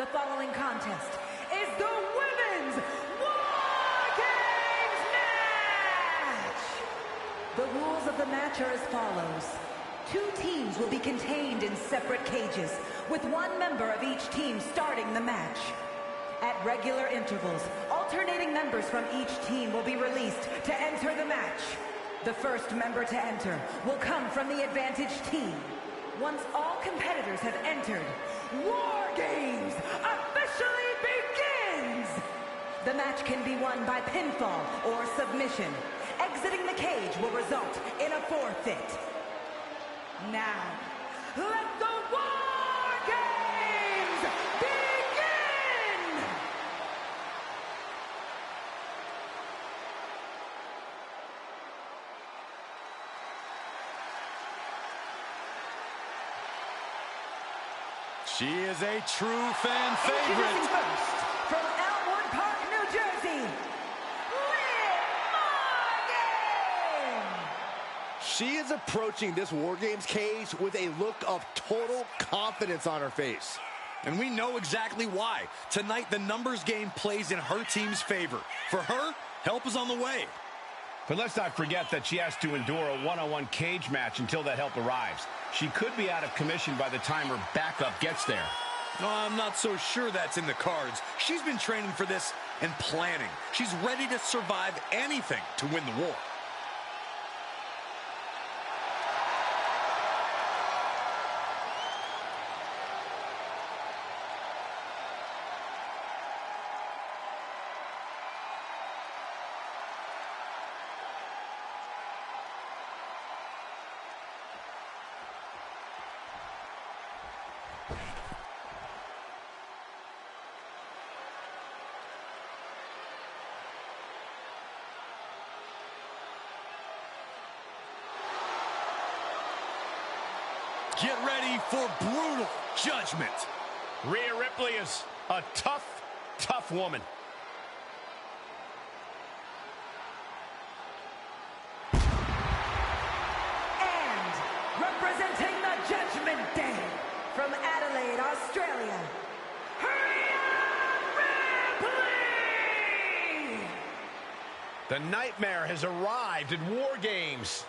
The following contest is the Women's War Games match! The rules of the match are as follows. 2 teams will be contained in separate cages, with 1 member of each team starting the match. At regular intervals, alternating members from each team will be released to enter the match. The first member to enter will come from the advantaged team. Once all competitors have entered, War Games officially begins! The match can be won by pinfall or submission. Exiting the cage will result in a forfeit. Now, let the War Games begin! She is a true fan favorite. Introducing first, from Elmwood Park, New Jersey, Liv Morgan! She is approaching this War Games cage with a look of total confidence on her face. And we know exactly why. Tonight, the numbers game plays in her team's favor. For her, help is on the way. But let's not forget that she has to endure a one-on-one cage match until that help arrives. She could be out of commission by the time her backup gets there. No, I'm not so sure that's in the cards. She's been training for this and planning. She's ready to survive anything to win the war. Get ready for brutal judgment. Rhea Ripley is a tough, tough woman. And representing the Judgment Day, from Adelaide, Australia, Rhea Ripley! The Nightmare has arrived at War Games.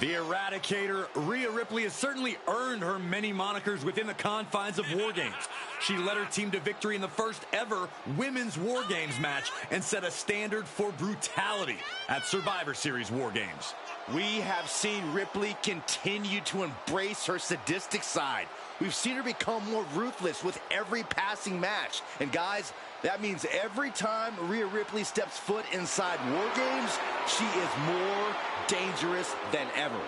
The Eradicator, Rhea Ripley, has certainly earned her many monikers within the confines of War Games. She led her team to victory in the first ever Women's War Games match and set a standard for brutality at Survivor Series War Games. We have seen Ripley continue to embrace her sadistic side. We've seen her become more ruthless with every passing match. And guys, that means every time Rhea Ripley steps foot inside War Games, she is more dangerous than ever.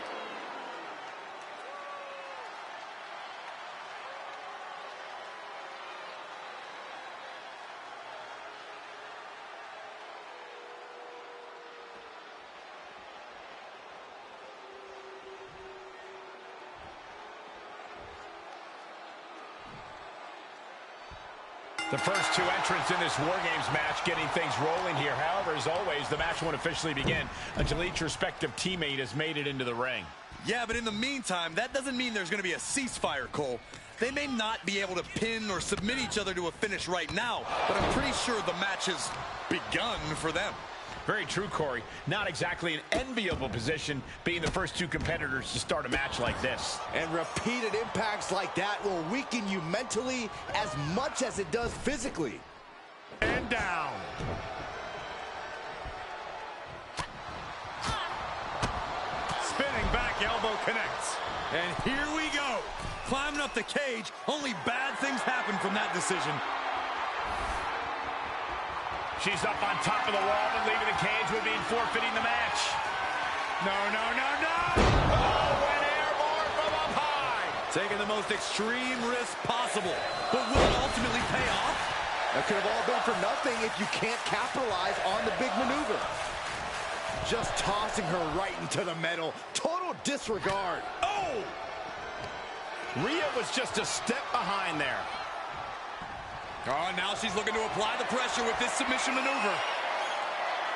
The first 2 entrants in this War Games match getting things rolling here. However, as always, the match won't officially begin until each respective teammate has made it into the ring. Yeah, but in the meantime, that doesn't mean there's going to be a ceasefire, Cole. They may not be able to pin or submit each other to a finish right now, but I'm pretty sure the match has begun for them. Very true, Corey. Not exactly an enviable position being the first 2 competitors to start a match like this. And repeated impacts like that will weaken you mentally as much as it does physically. And down. Spinning back elbow connects. And here we go. Climbing up the cage. Only bad things happen from that decision. She's up on top of the wall, but leaving the cage would mean forfeiting the match. No, no, no, no! Oh, an airborne from up high! Taking the most extreme risk possible. But will it ultimately pay off? That could have all been for nothing if you can't capitalize on the big maneuver. Just tossing her right into the middle. Total disregard. Oh! Rhea was just a step behind there. Oh, now she's looking to apply the pressure with this submission maneuver.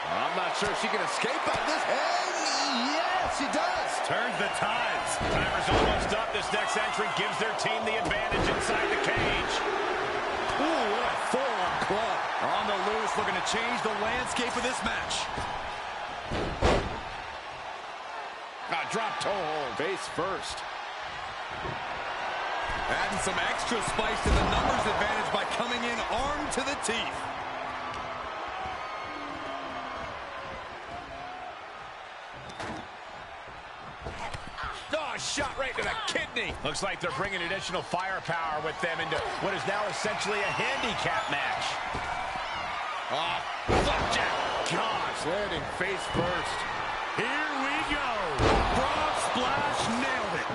I'm not sure she can escape out of this. And yes, she does. Turns the tides. Timer's almost up. This next entrant gives their team the advantage inside the cage. Ooh, what a forearm club. On the loose, looking to change the landscape of this match. Drop toe hold. Face first. Adding some extra spice to the numbers advantage by coming in armed to the teeth. Oh, shot right to the kidney. Looks like they're bringing additional firepower with them into what is now essentially a handicap match. Flapjack. Gosh, landing face first. Here we go. Frog splash, nailed it.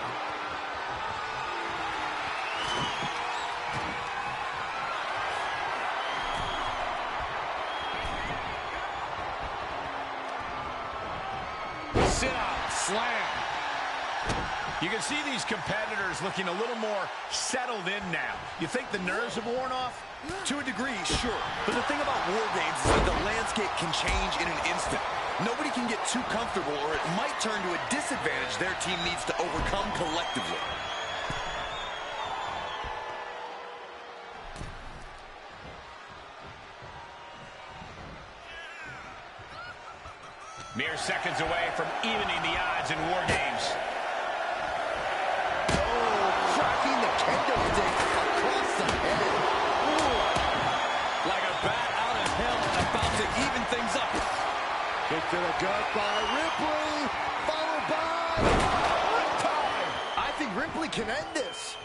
Sit out, slam. You can see these competitors looking a little more settled in now. You think the nerves have worn off? To a degree, sure. But the thing about war games is that the landscape can change in an instant. Nobody can get too comfortable, or it might turn to a disadvantage their team needs to overcome collectively. Mere seconds away from evening the odds in war games. Tracking the kendo stick across the head. Like a bat out of hell and about to even things up. Kick to the gut by Ripley, followed by Riptide. I think Ripley can end this.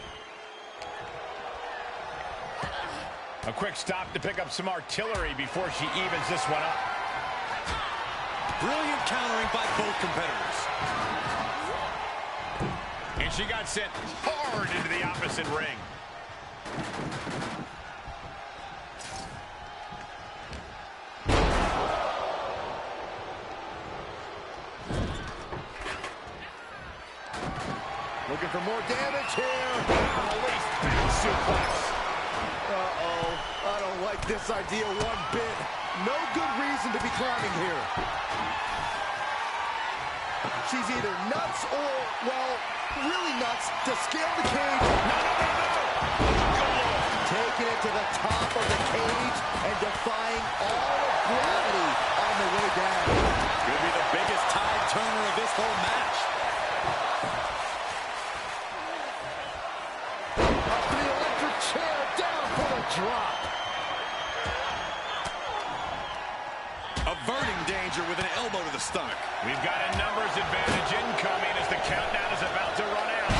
A quick stop to pick up some artillery before she evens this one up. Brilliant countering by both competitors. And she got sent hard into the opposite ring. Looking for more damage here. Release back suplex. Uh-oh. I don't like this idea one bit. No good reason to be climbing here. She's either nuts or, well, really nuts to scale the cage. Taking it to the top of the cage and defying all of gravity on the way down. Could be the biggest tide turner of this whole match. Up to the electric chair, down for the drop. Averting danger with an elbow to the stomach. We've got a numbers advantage incoming as the countdown is about to run out.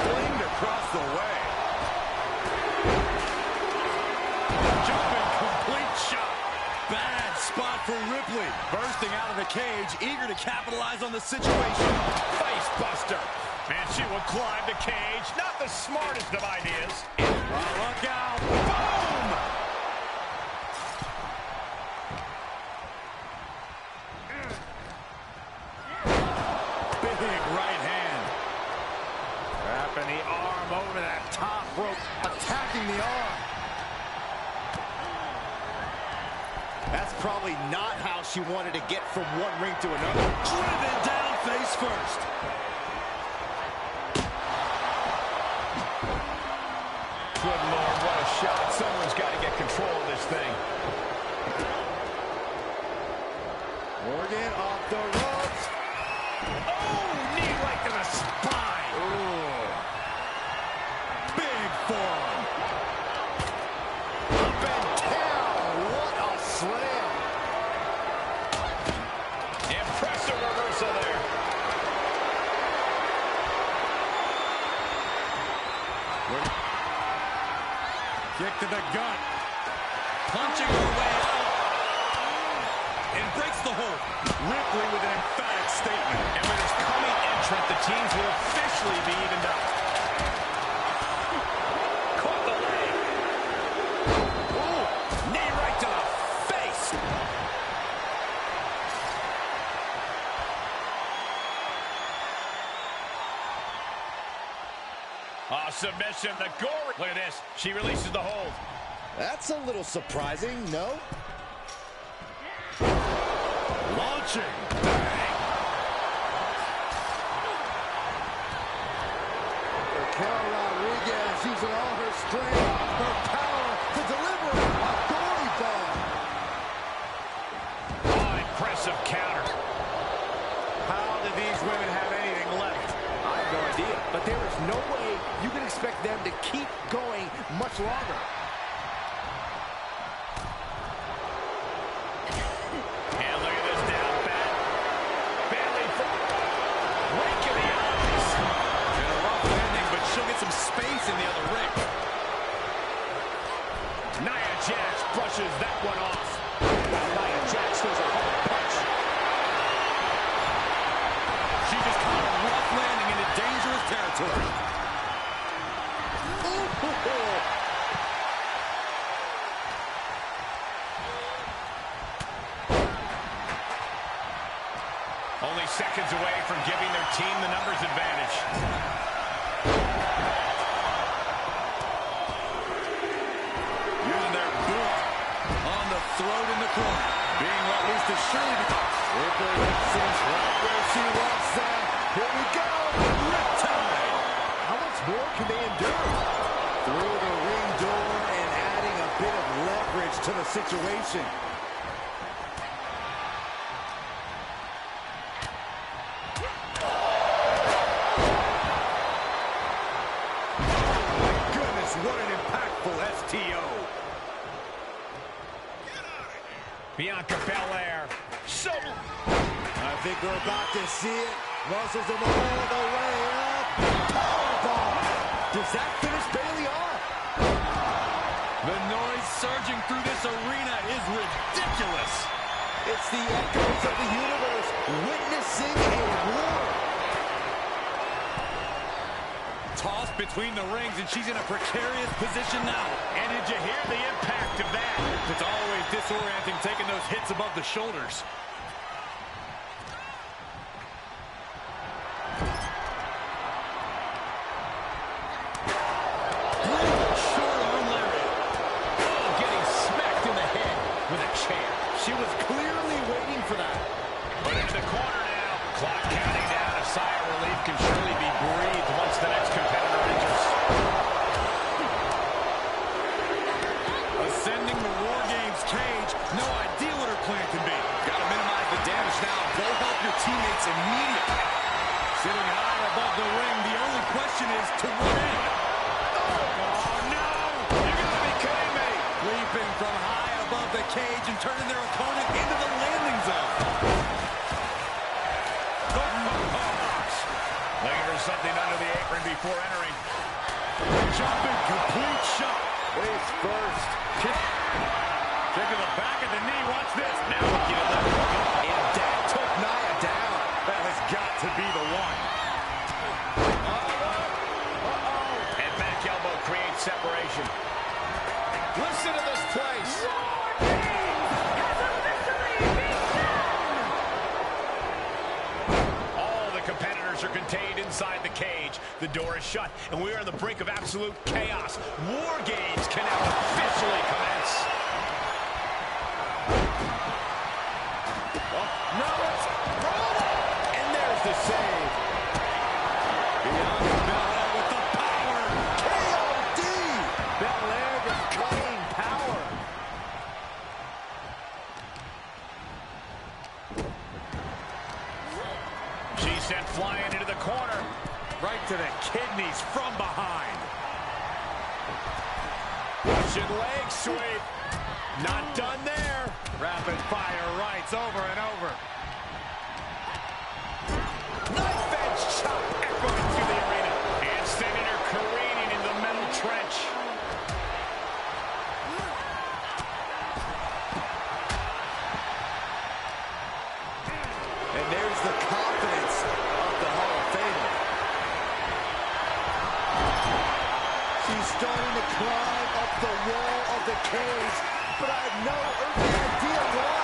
Flamed across the way. Jumping complete shot. Bad spot for Ripley. Bursting out of the cage, eager to capitalize on the situation. Face buster. And she will climb the cage. Not the smartest of ideas. Look out. Boom! Big right hand. Wrapping the arm over that top rope. Attacking the arm. That's probably not how she wanted to get from one ring to another. Driven down face first. Good Lord, what a shot. Someone's got to get control of this thing. Morgan off the ropes. Oh, knee right to the spine. Ooh. Big forearm. Up and down. What a slam. Impressive reversal there. Kick to the gut. Punching her way out. And breaks the hold. Ripley with an emphatic statement. And with his coming entrant, the teams will officially be evened up. Caught the leg. Ooh, knee right to the face. Oh, submission, the gore. Look at this. She releases the hold. That's a little surprising, no? Launching. Raquel Rodriguez using all her strength, her power to deliver. aggressive counter. How do these women have anything left? I have no idea, but there is no way you can expect them to keep going much longer. And look at this down bat. Bailey rake in the eyes. And a rough landing, but she'll get some space in the other ring. Nia Jax brushes that one off. Nia Jax throws a hard punch. She just caught a rough landing into dangerous territory. Only seconds away from giving their team the numbers advantage. Using their boot on the throat in the corner. Being let loose to surely be... Ripley Simpson's right where she wants them. Here we go. Riptide. How much more can they endure? Through the ring door and adding a bit of leverage to the situation. What an impactful STO. Bianca Belair. So I think we're about to see it. Muscles them all the way up. Powerbomb. Does that finish Bayley off? The noise surging through this arena is ridiculous. It's the echoes of the universe witnessing a war. Tossed between the rings, and she's in a precarious position now. And did you hear the impact of that? It's always disorienting taking those hits above the shoulders. Short arm lariat. Oh, getting smacked in the head with a chair. She was clearly waiting for that. But into the corner now. Clock counting down. A sigh of relief can surely be breathed once the next competitor enters. Ascending the War Games cage. No idea what her plan can be. Got to minimize the damage now. Go help your teammates immediately. Sitting high above the ring. The only question is to what end? Oh, no! You gotta be kidding me! Leaping from high above the cage and turning their opponent into the landing zone. Looking for something under the apron before entering. Jumping complete shot. Face first. Kick to the back of the knee. Watch this. Now looking at that hook. And that took Nia down. That has got to be the one. And back elbow creates separation. Listen to this place. All the competitors are contained inside the cage. The door is shut, and we are on the brink of absolute chaos. War Games can now officially commence. No, it's and there's the save. Bianca Belair with the power. KOD. Belair just cutting power. She's sent flying into the corner. Right to the kidneys from behind. Russian leg sweep. Not done there. Rapid fire rights over and over. Knife edge chop echoing through the arena. And sending her careening into the metal trench. And there's the confidence of the Hall of Famer. She's starting to climb up the wall of the cage, but I have no earthly idea why.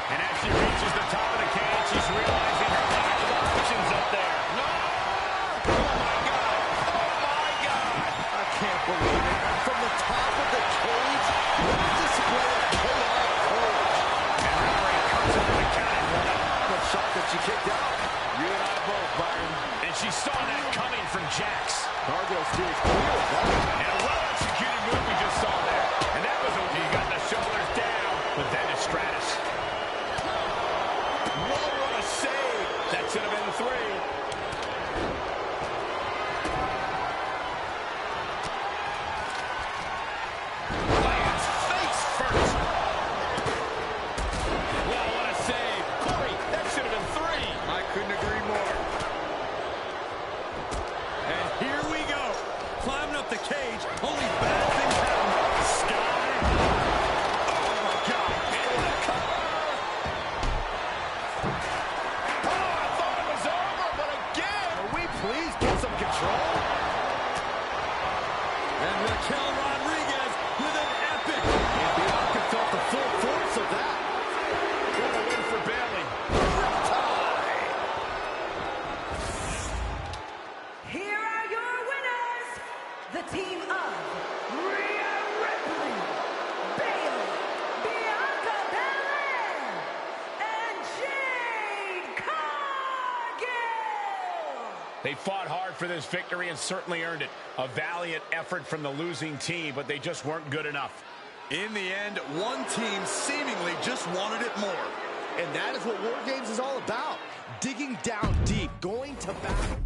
And as she reaches the top of the cage, she's realizing her lack of options up there. No! Oh, my God! Oh, my God! I can't believe it. From the top of the cage, what a display of chaotic courage. And Rory comes up with a counting one. I'm shocked that she kicked out. You and I both, Byron. And she saw that coming from Jax. Cargill steers clear of that. And a well-executed move we just saw there. And that was a... He got the shoulders down. But then to Stratus. Whoa, what a save. That should have been 3. Lands face first. Whoa, what a save. Corey, that should have been 3. I couldn't agree more. And here we go. Climbing up the cage. Only bad things happen. Sky high. Oh, my God. And the cover. Oh, I thought it was over, but again. Can we please get some control? And Raquel Rodriguez with an epic. And Bianca felt the full force of that. What a win for Bayley. Here are your winners, the team of Rhea Ripley, Bayley, Bianca Belair, and Jade Cargill. They fought hard for this victory and certainly earned it. A valiant effort from the losing team, but they just weren't good enough. In the end, one team seemingly just wanted it more. And that is what War Games is all about. Digging down deep, going to battle.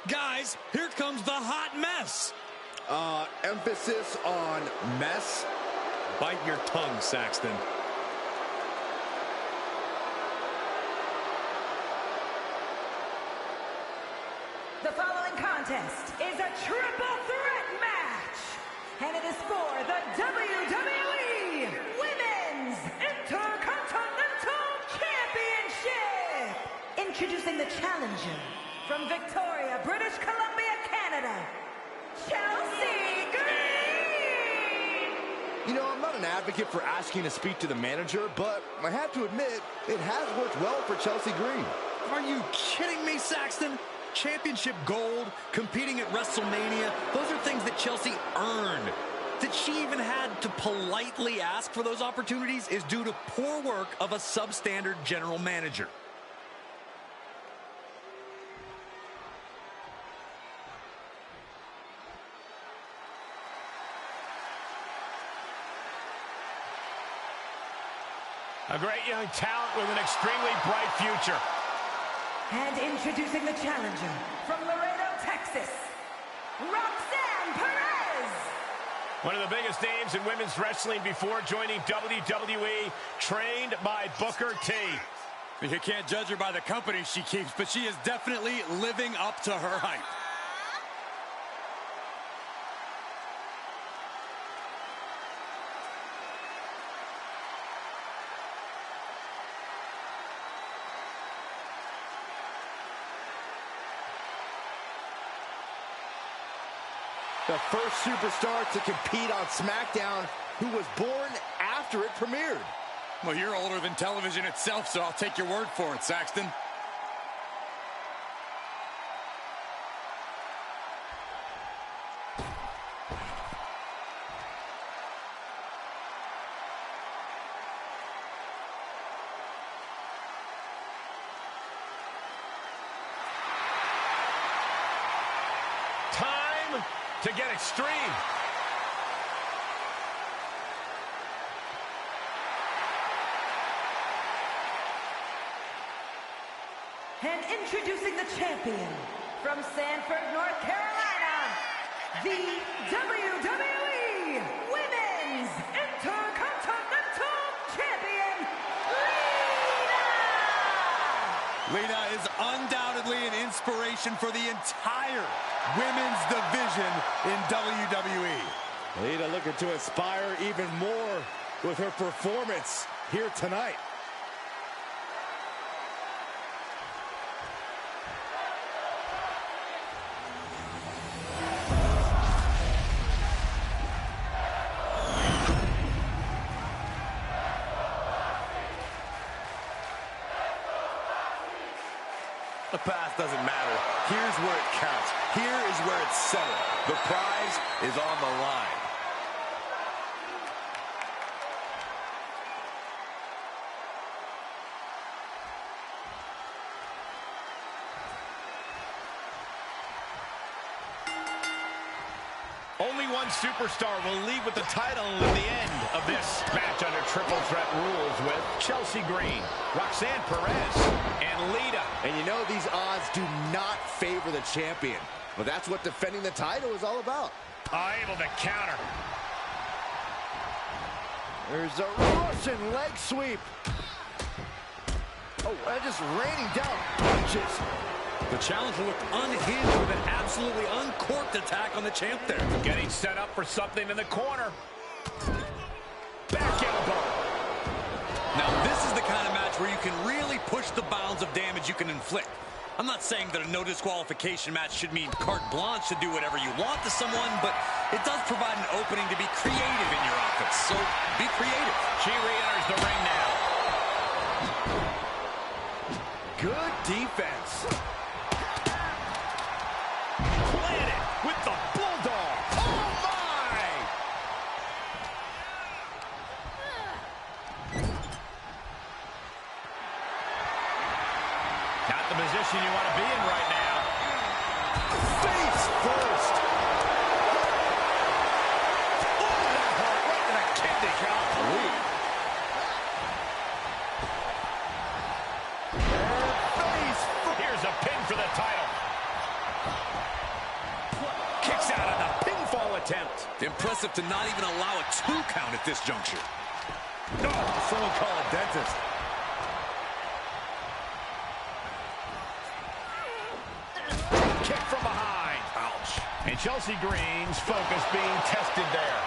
Guys, here comes the hot mess. Emphasis on mess. Bite your tongue, Saxton. The following contest is a triple threat match, and it is for the WWE Women's Intercontinental Championship. Introducing the challenger from Victoria, British Columbia, Canada, Chelsea Green. You know, I'm not an advocate for asking to speak to the manager, but I have to admit, it has worked well for Chelsea Green. Are you kidding me, Saxton? Championship gold, competing at WrestleMania, those are things that Chelsea earned. That she even had to politely ask for those opportunities is due to poor work of a substandard general manager. A great young talent with an extremely bright future. And introducing the challenger from Laredo, Texas, Roxanne Perez. One of the biggest names in women's wrestling before joining WWE, trained by Booker T. You can't judge her by the company she keeps, but she is definitely living up to her hype. The first superstar to compete on SmackDown who was born after it premiered. Well, you're older than television itself, so I'll take your word for it, Saxton. Time to get extreme. And introducing the champion from Sanford, North Carolina, the WWE Women's Intercontinental Lita is undoubtedly an inspiration for the entire women's division in WWE. Lita looking to inspire even more with her performance here tonight. The past doesn't matter. Here's where it counts. Here is where it's settled. The prize is on the line. Only one superstar will leave with the title at the end of this match under Triple Threat rules with Chelsea Green, Roxanne Perez, and Lita. And you know these odds do not favor the champion. But that's what defending the title is all about. Able to counter. There's a Russian leg sweep. Oh, and just raining down punches. The challenger looked unhinged with an absolutely uncorked attack on the champ there. Getting set up for something in the corner. Back elbow. Now this is the kind of match where you can really push the bounds of damage you can inflict. I'm not saying that a no disqualification match should mean carte blanche to do whatever you want to someone, but it does provide an opening to be creative in your offense. So be creative. She re-enters the ring now. Good defense. Planted with the Bulldog. Oh, my! Not the position you want to be in right now. Face first. Oh, that hurt right to the kidney. Golly. Here's a pin for the title. Kicks out on the pinfall attempt. Impressive to not even allow a 2 count at this juncture. Oh, someone call a dentist. Kick from behind. Ouch. And Chelsea Green's focus being tested there.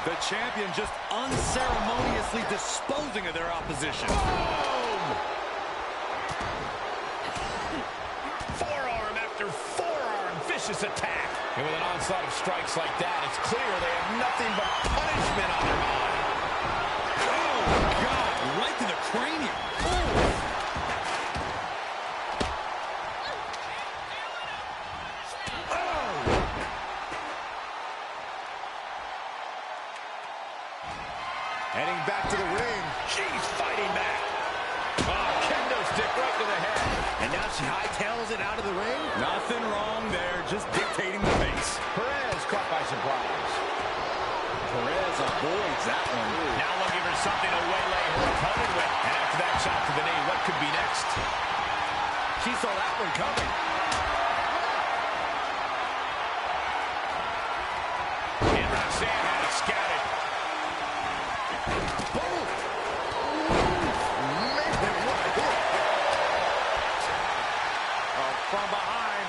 The champion just unceremoniously disposing of their opposition. Boom! Forearm after forearm. Vicious attack. And with an onslaught of strikes like that, it's clear they have nothing but punishment on their mind. Oh, God. Right to the cranium. Heading back to the ring. She's fighting back. Oh, kendo stick right to the head. And now she hightails it out of the ring. Nothing wrong there. Just dictating the pace. Perez caught by surprise. Perez avoids that one. Now looking for something to waylay her opponent with. And after that shot to the knee, what could be next? She saw that one coming. And Roxanne had it scouted. Boom! Man, what a hit. From behind.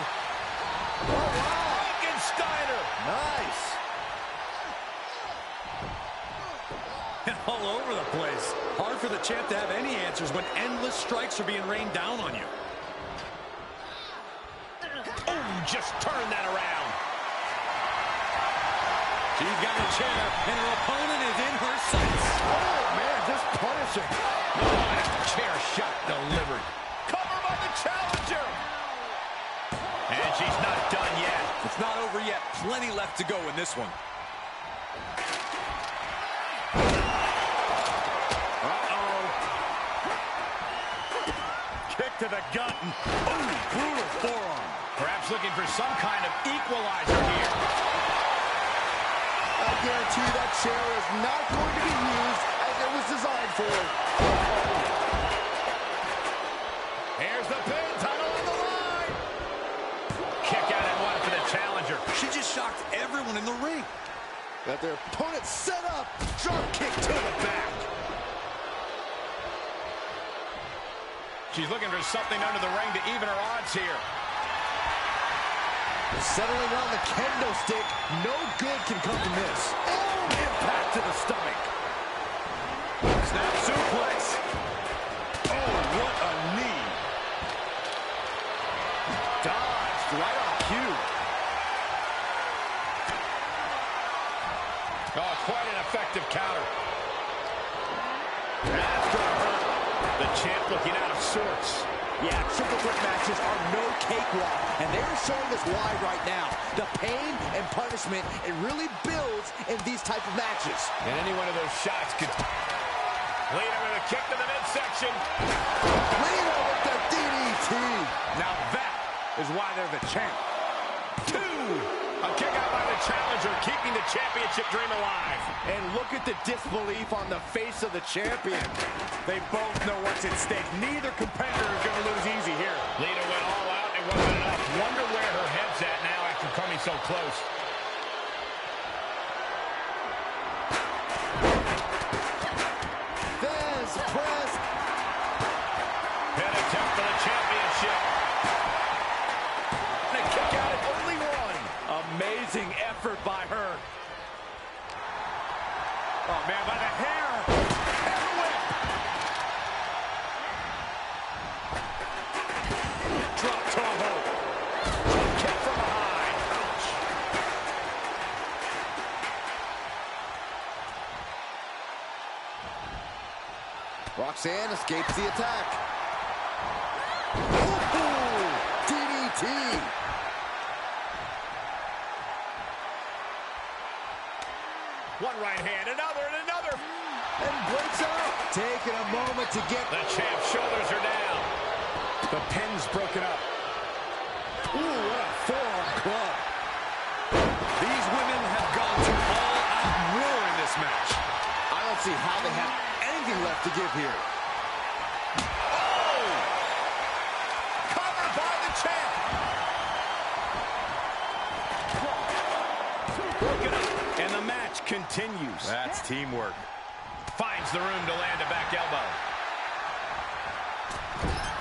Oh, wow. Frankensteiner. Nice. And all over the place. Hard for the champ to have any answers when endless strikes are being rained down on you. Oh, just turn that around. She's got a chair, and her opponent is in her sights. Oh, man, just punishing. Oh, that chair shot delivered. Cover by the challenger. And she's not done yet. It's not over yet. Plenty left to go in this one. Uh-oh. Kick to the gut. Oh, brutal forearm. Perhaps looking for some kind of equalizer here. I guarantee that chair is not going to be used as it was designed for. Here's the pin, title on the line. Kick out and one for the challenger. She just shocked everyone in the ring. Got their opponent set up. Drop kick to the back. She's looking for something under the ring to even her odds here. Settling on the kendo stick. No good can come from this. Oh, impact to the stomach. Snap suplex. Oh, what a knee. Dodged right on cue. Oh, quite an effective counter. That's gonna hurt. The champ looking out of sorts. Yeah, triple threat matches are no cakewalk, and they're showing us why right now. The pain and punishment, it really builds in these type of matches. And any one of those shots could... Lita with a kick to the midsection. Lita with the DDT. Now that is why they're the champ. 2! A kick out by the challenger, keeping the championship dream alive. And look at the disbelief on the face of the champion. They both know what's at stake. Neither competitor is going to lose easy here. Lita went all out, and it wasn't enough. Wonder where her head's at now after coming so close. Fez press. Pin attempt for the championship. And a kick out at only one. Amazing effort by her. Oh, man, by the hair. And a whip. Drop toe hold. Kick from behind. Ouch. Roxanne escapes the attack. Ooh, DDT. One right hand, another, and another. And breaks up. Taking a moment to get... The champ's shoulders are down. The pin's broken up. Ooh, what a forearm club. These women have gone to all-out war in this match. I don't see how they have anything left to give here. Oh! Covered by the champ. Broken up, and the match continues. That's teamwork. Finds the room to land a back elbow.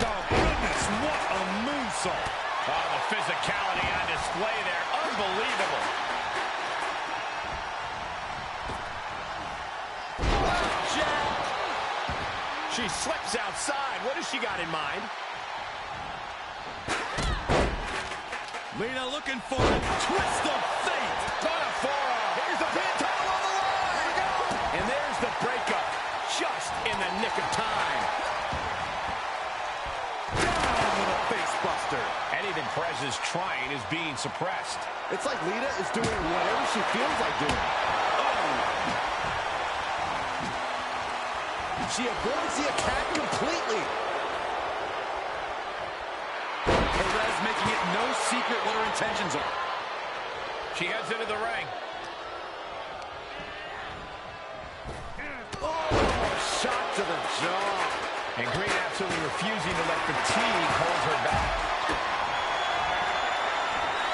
Oh, goodness, what a moonsault. Oh, the physicality on display there. Unbelievable. Jab. She slips outside. What has she got in mind? Lita looking for a twist of fate. On a forearm. Here's the pin, title on the line. Here we go. And there's the breakup. Just in the nick of time. Down with a face buster. Anything Perez is trying is being suppressed. It's like Lita is doing whatever she feels like doing. She avoids the attack completely. Perez making it no secret what her intentions are. She heads into the ring. Oh, shot to the jaw. And Green absolutely refusing to let fatigue hold her back.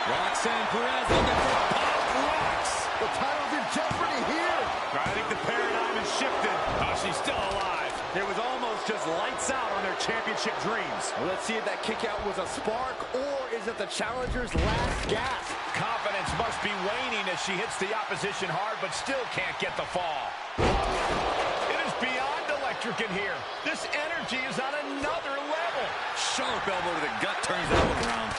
Roxanne Perez looking for a pop rocks. The title's in jeopardy here. I think the paradigm has shifted. Oh, she's still alive. It was almost just lights out on their championship dreams. Well, let's see if that kick out was a spark or is it the challenger's last gasp. Confidence must be waning as she hits the opposition hard, but still can't get the fall. It is beyond electric in here. This energy is on another level. Sharp elbow to the gut turns that one around.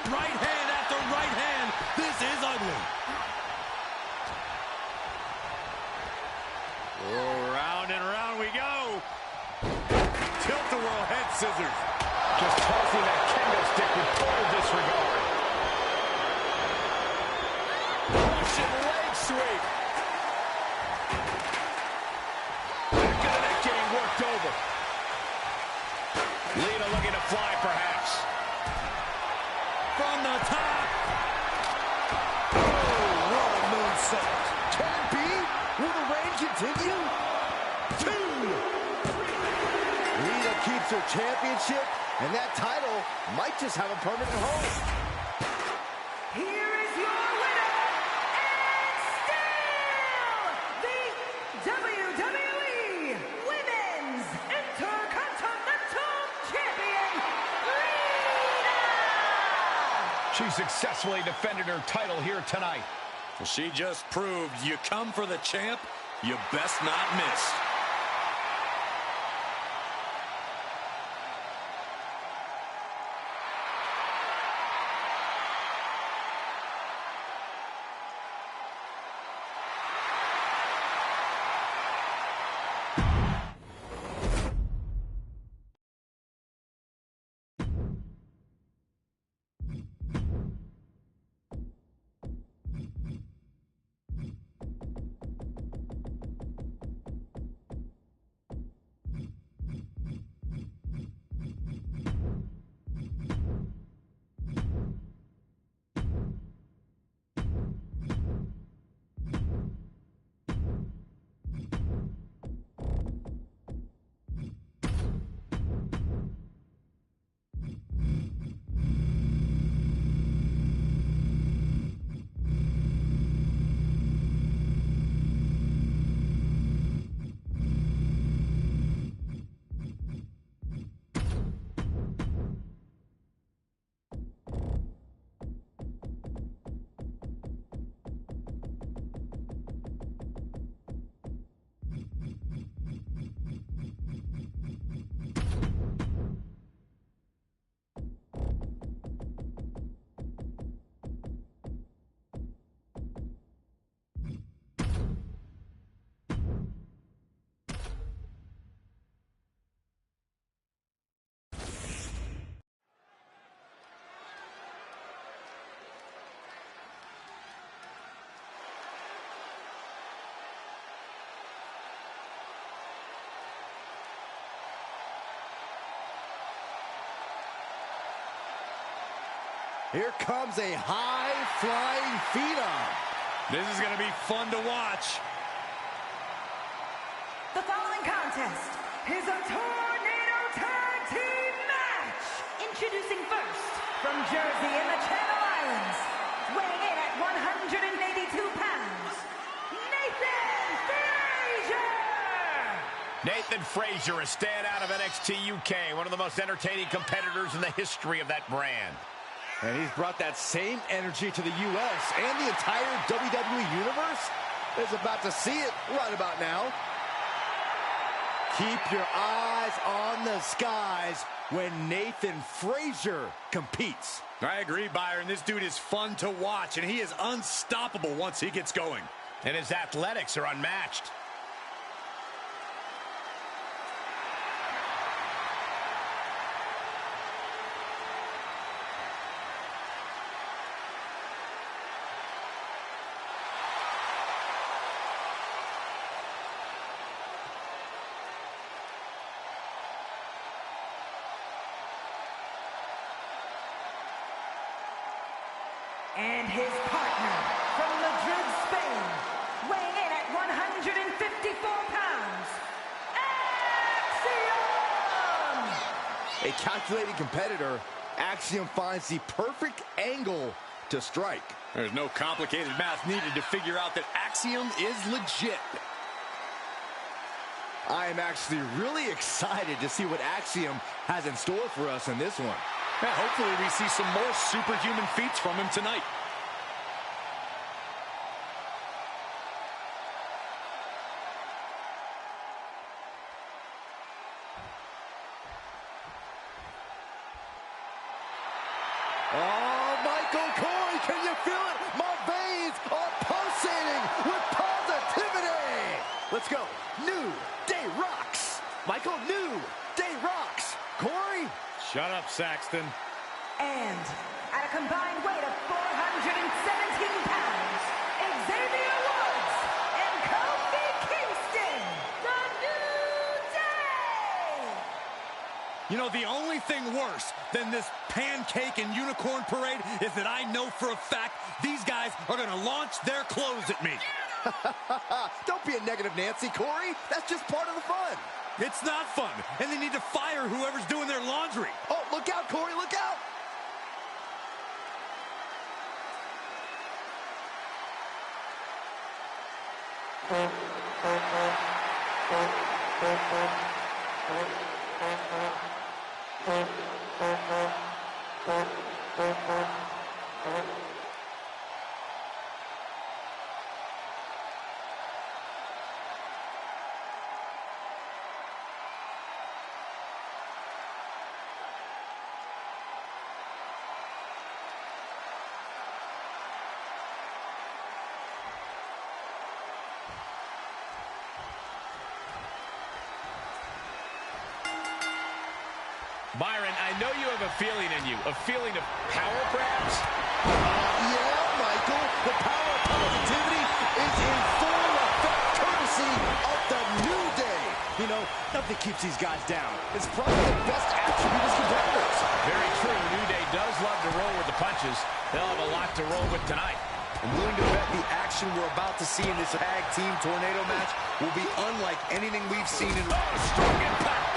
Right hand after right hand. This is ugly. Oh, round and round we go. Tilt-a-whirl head scissors. Just tossing that kendo stick with total disregard. Russian leg sweep. Back of the neck getting worked over. Lita looking to fly, perhaps. From the top. Oh, what a moonsault. Can it be? Will the reign continue? 2. Lita keeps her championship, and that title might just have a permanent home. Here is your winner, and still the WWE Women's Intercontinental She successfully defended her title here tonight. Well, she just proved you come for the champ, you best not miss. Here comes a high-flying phenom. This is going to be fun to watch. The following contest is a Tornado Tag Team match. Introducing first, from Jersey in the Channel Islands, weighing in at 182 pounds, Nathan Frazier! Nathan Frazier, a standout of NXT UK, one of the most entertaining competitors in the history of that brand. And he's brought that same energy to the U.S. and the entire WWE Universe. Is about to see it right about now. Keep your eyes on the skies when Nathan Frazier competes. I agree, Byron. This dude is fun to watch, and he is unstoppable once he gets going. And his athletics are unmatched. And his partner from Madrid, Spain, weighing in at 154 pounds, Axiom! A calculating competitor, Axiom finds the perfect angle to strike. There's no complicated math needed to figure out that Axiom is legit. I am actually really excited to see what Axiom has in store for us in this one. Yeah, hopefully we see some more superhuman feats from him tonight. Oh, Michael Corey, can you feel it? My veins are pulsating with positivity. Let's go. New Day rocks. Michael, New Day rocks. Corey. Shut up, Saxton. And at a combined weight of 417 pounds, Xavier Woods and Kofi Kingston, the New Day! You know, the only thing worse than this pancake and unicorn parade is that I know for a fact these guys are going to launch their clothes at me. Don't be a negative Nancy, Corey. That's just part of the fun. It's not fun, and they need to fire whoever's doing their laundry. Oh, look out, Corey, look out. Byron, I know you have a feeling in you. A feeling of power, perhaps? Yeah, Michael. The power of positivity is in full effect, courtesy of the New Day. You know, nothing keeps these guys down. It's probably the best attribute as competitors. Very true. New Day does love to roll with the punches. They'll have a lot to roll with tonight. I'm willing to bet the action we're about to see in this tag team tornado match will be unlike anything we've seen in... Strong impact.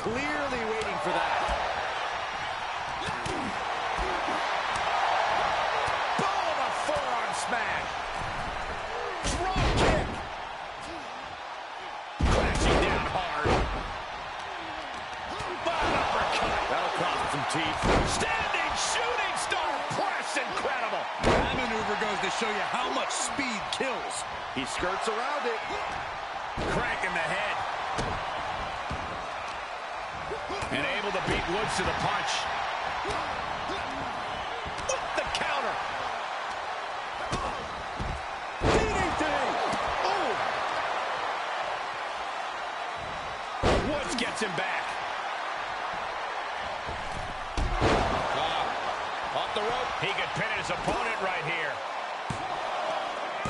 Clearly waiting for that. Boom! A forearm smash. Drop kick. Crashing down hard. Bottom uppercut. That'll cost some teeth. Standing shooting star press. Incredible. That maneuver goes to show you how much speed kills. He skirts around it. Cranking the head. And able to beat Woods to the punch. The counter. DDT! Oh! Woods gets him back. Off the rope. He could pin his opponent right here.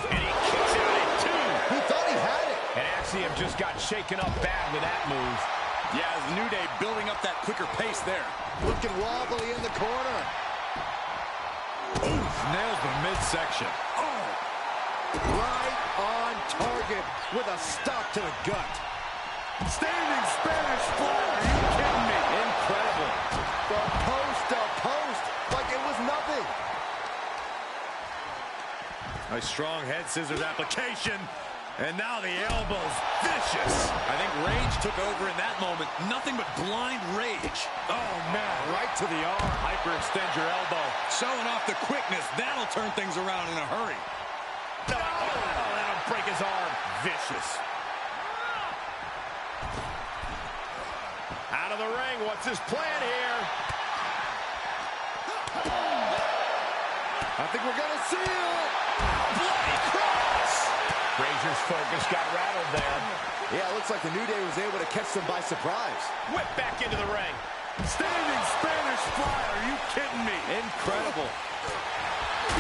And he kicks out at 2. He thought he had it. And Axiom just got shaken up bad with that move. Yeah, the New Day building up that quicker pace there. Looking wobbly in the corner. Oof, nails the midsection. Oh! Right on target with a stop to the gut. Standing Spanish fly. Are you kidding me? Incredible. From post to post, like it was nothing. A strong head scissors application. And now the elbows, vicious. I think rage took over in that moment. Nothing but blind rage. Oh, man, right to the arm. Hyperextend your elbow. Showing off the quickness. That'll turn things around in a hurry. No, that'll break his arm. Vicious. Out of the ring. What's his plan here? I think we're going to see it. Bloody cross. Frazier's focus got rattled there. Yeah, it looks like the New Day was able to catch them by surprise. Whip back into the ring. Standing Spanish fly. Are you kidding me? Incredible.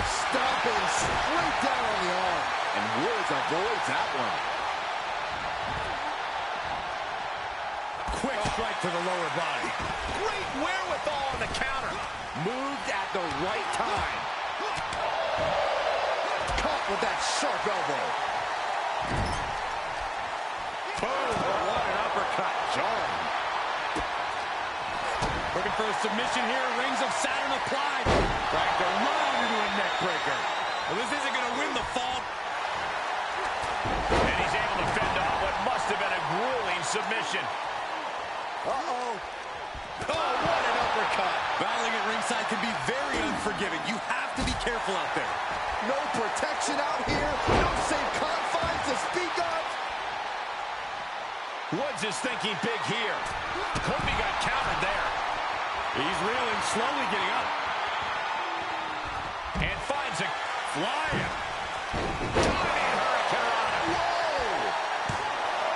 Stomping straight down on the arm. And Woods avoids that one. Quick strike to the lower body. Great wherewithal on the counter. Moved at the right time. Caught with that sharp elbow. Boom, what an uppercut. Jarring. Looking for a submission here. Rings of Saturn applied. Cracked around into a neck breaker. Well, this isn't going to win the fall. And he's able to fend off what must have been a grueling submission. Uh-oh. Oh, what an uppercut. Battling at ringside can be very unforgiving. You have to be careful out there. No protection out here. No safe confines to speak of. Woods is thinking big here. Kobe got countered there. He's reeling, slowly getting up. And finds a Flying. diving hurricane. Whoa!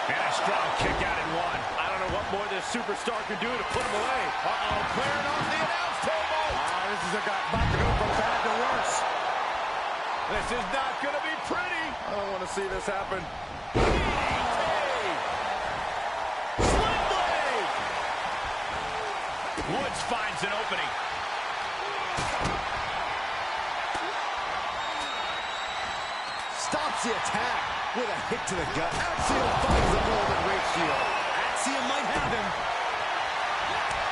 And a strong kick out in 1. I don't know what more this superstar can do to put him away. Uh-oh, clearing off the announce table. This is about to go from bad to worse. This is not going to be pretty. I don't want to see this happen. Sling blade. Woods finds an opening. Stops the attack with a hit to the gut. Axiom finds the golden ratio. Axiom might have him.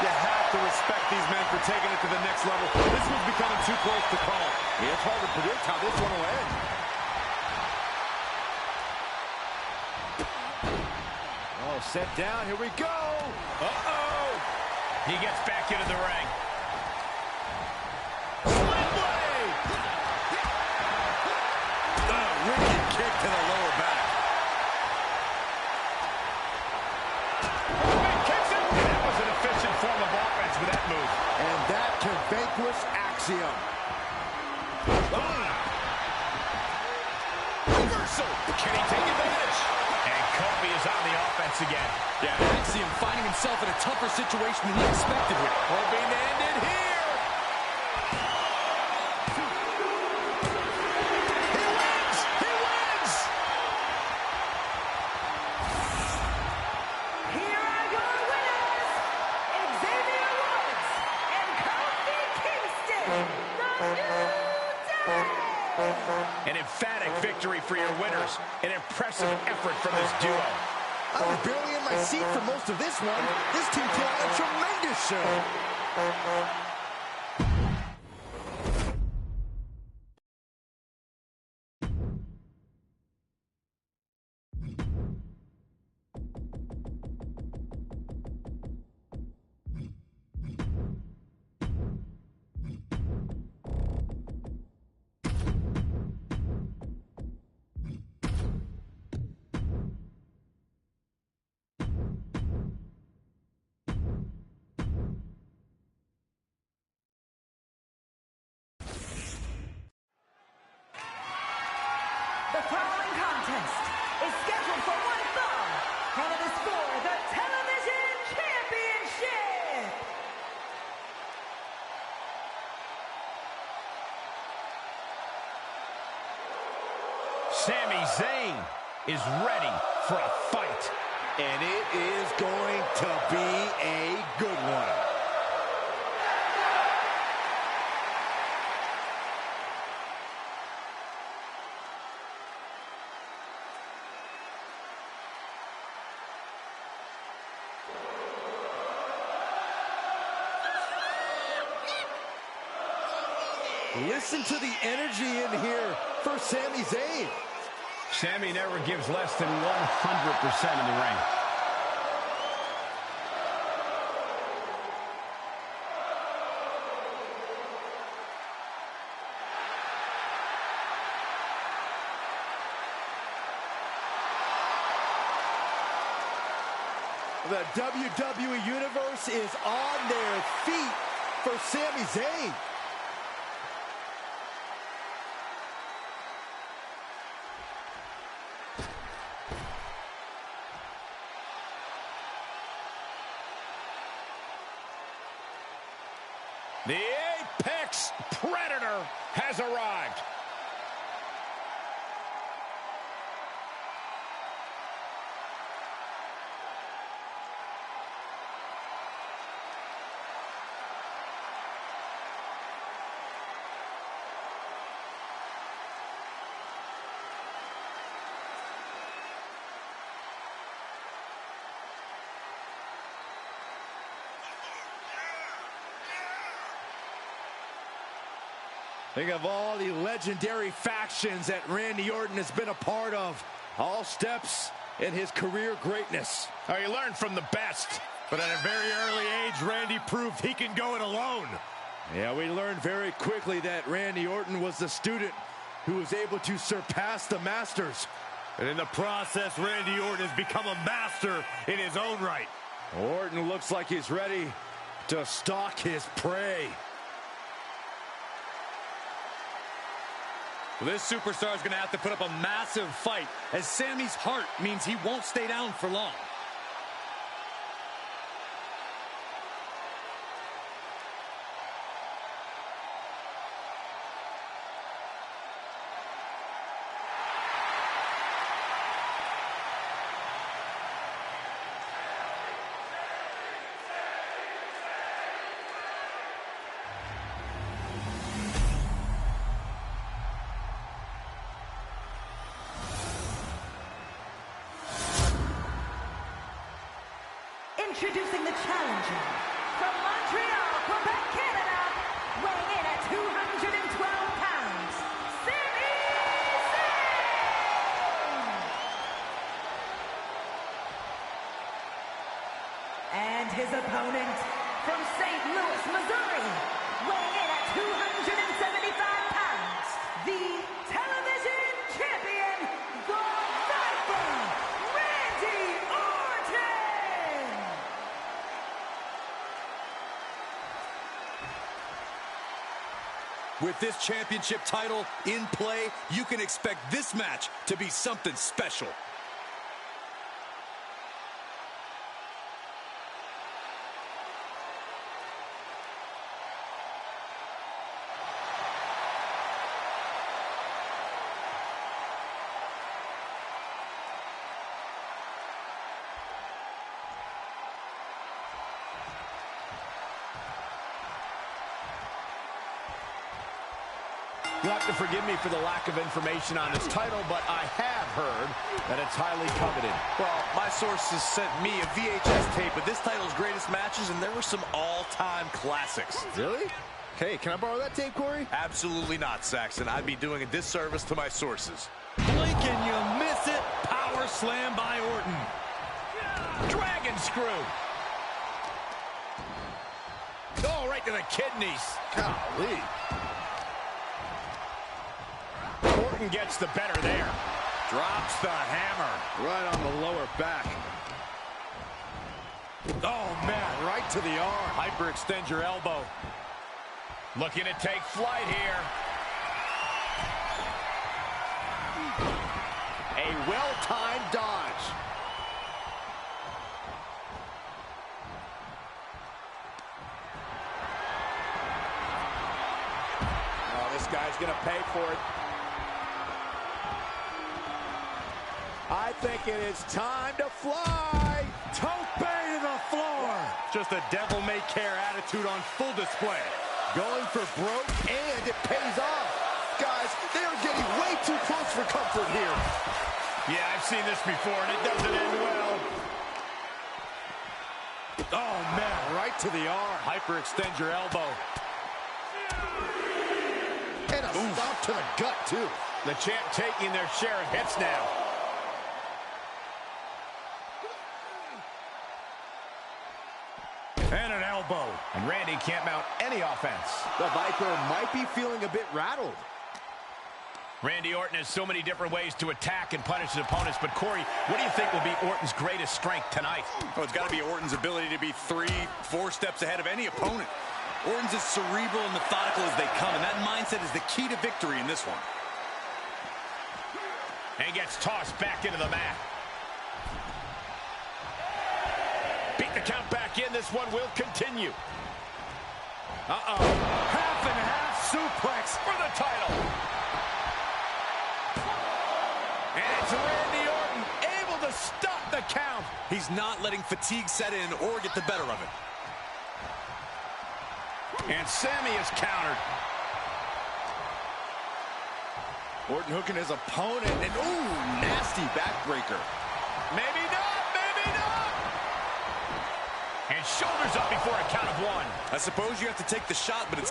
You have to respect these men for taking it to the next level. This one's becoming too close to call. It's hard to predict how this one will end. Oh, set down. Here we go. Uh-oh. He gets back into the ring. Sling blade. Wicked kick to the lower back. Big kicks him. And that was an efficient form of offense with that move. And that can vanquish Axiom. Reversal. Can he take advantage? once again. Yeah, I see him finding himself in a tougher situation than he expected here. Hoping to end it here. He wins! He wins! Here are your winners, Xavier Woods and Kofi Kingston, the New Day. An emphatic victory for your winners. An impressive effort from this duo. I was barely in my seat for most of this one. This team put on a tremendous show. The following contest is scheduled for one fall, and it is for the Television Championship. Sami Zayn is ready for a fight. And it is going to be a good one. Listen to the energy in here for Sami Zayn. Sami never gives less than 100% in the ring. The WWE Universe is on their feet for Sami Zayn. The Apex Predator has arrived. Think of all the legendary factions that Randy Orton has been a part of. All steps in his career greatness. Oh, you learn from the best. But at a very early age, Randy proved he can go it alone. Yeah, we learned very quickly that Randy Orton was the student who was able to surpass the masters. And in the process, Randy Orton has become a master in his own right. Orton looks like he's ready to stalk his prey. Well, this superstar is going to have to put up a massive fight, as Sami's heart means he won't stay down for long. Introducing the challenger from Montreal, Quebec, Canada, weighing in at 212 pounds, Sami Zayn! And his opponent from St. Louis, Missouri, weighing in at 275 pounds, the television champion, the Viper, Randy Orton! With this championship title in play, you can expect this match to be something special. You'll have to forgive me for the lack of information on his title, but I have heard that it's highly coveted. Well, my sources sent me a VHS tape of this title's greatest matches, and there were some all-time classics. Really? Hey, can I borrow that tape, Corey? Absolutely not, Saxton. I'd be doing a disservice to my sources. Blink and you miss it. Power slam by Orton. Dragon screw. Oh, right to the kidneys. Golly. Orton gets the better there. Drops the hammer. Right on the lower back. Oh, man, right to the arm. Hyperextend your elbow. Looking to take flight here. A well-timed dodge. Oh, this guy's going to pay for it. I think it is time to fly. Tope to the floor. Just a devil-may-care attitude on full display. Going for broke, and it pays off. Guys, they are getting way too close for comfort here. Yeah, I've seen this before, and it doesn't end well. Oh, man, right to the arm. Hyperextend your elbow. And a stomp to the gut, too. The champ taking their share of hits now. And an elbow. And Randy can't mount any offense. The Viper might be feeling a bit rattled. Randy Orton has so many different ways to attack and punish his opponents, but Corey, what do you think will be Orton's greatest strength tonight? Oh, it's got to be Orton's ability to be 3-4 steps ahead of any opponent. Orton's as cerebral and methodical as they come, and that mindset is the key to victory in this one. And he gets tossed back into the mat. Beat the count back in. This one will continue. Uh-oh. Half and half suplex For the title. And it's Randy Orton able to stop the count. He's not letting fatigue set in or get the better of it. And Sammy is countered. Orton hooking his opponent, and ooh, nasty backbreaker. Maybe not, maybe not. And shoulders up before a count of one. I suppose you have to take the shot, but it's...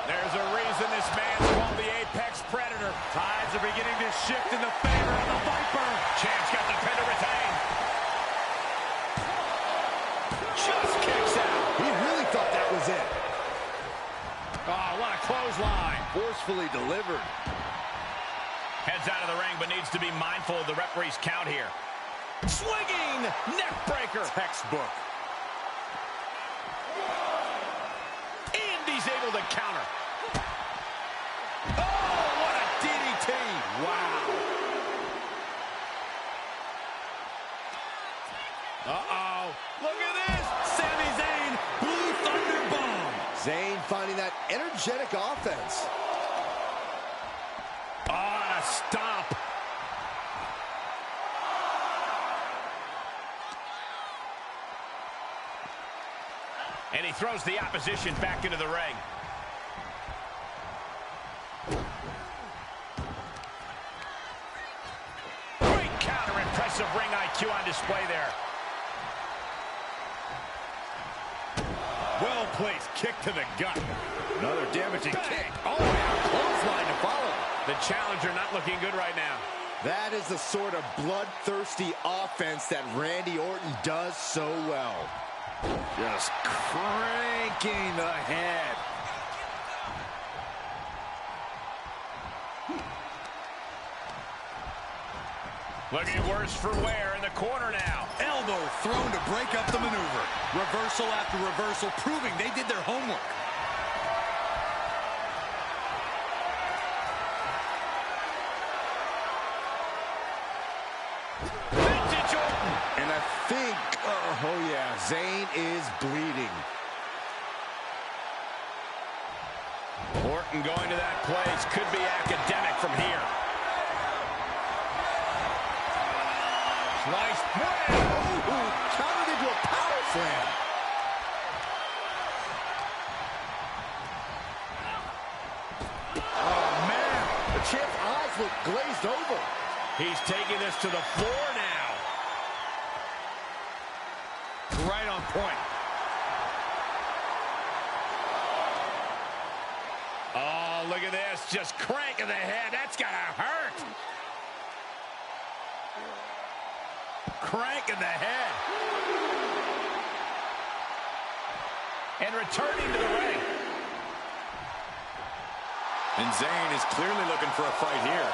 There's a reason this man's called the Apex Predator. Tides are beginning to shift in the favor of the Viper. Champ's got the pin to retain. Just kicks out. He really thought that was it. Oh, what a clothesline. Forcefully delivered. Heads out of the ring, but needs to be mindful of the referee's count here. Swinging neck breaker. Textbook. And he's able to counter. Oh, what a DDT. Wow. Uh-oh. Look at this. Sami Zayn, Blue Thunder Bomb. Zayn finding that energetic offense. Oh, and a stomp. And he throws the opposition back into the ring. Great counter, impressive ring IQ on display there. Well-placed kick to the gut. Another damaging kick. Oh, and a clothesline to follow. The challenger not looking good right now. That is the sort of bloodthirsty offense that Randy Orton does so well. Just cranking the head. Looking worse for wear in the corner now. Elbow thrown to break up the maneuver. Reversal after reversal, proving they did their homework. Vintage Orton. And I think, oh yeah, Zayn is bleeding. Orton going to that place could be academic from here. Slice bread. Ooh, countered into a power slam. Oh, look glazed over. He's taking this to the floor now. Right on point. Oh, look at this. Just cranking the head. That's gotta hurt. Cranking the head. And returning to the ring. And Zayn is clearly looking for a fight here.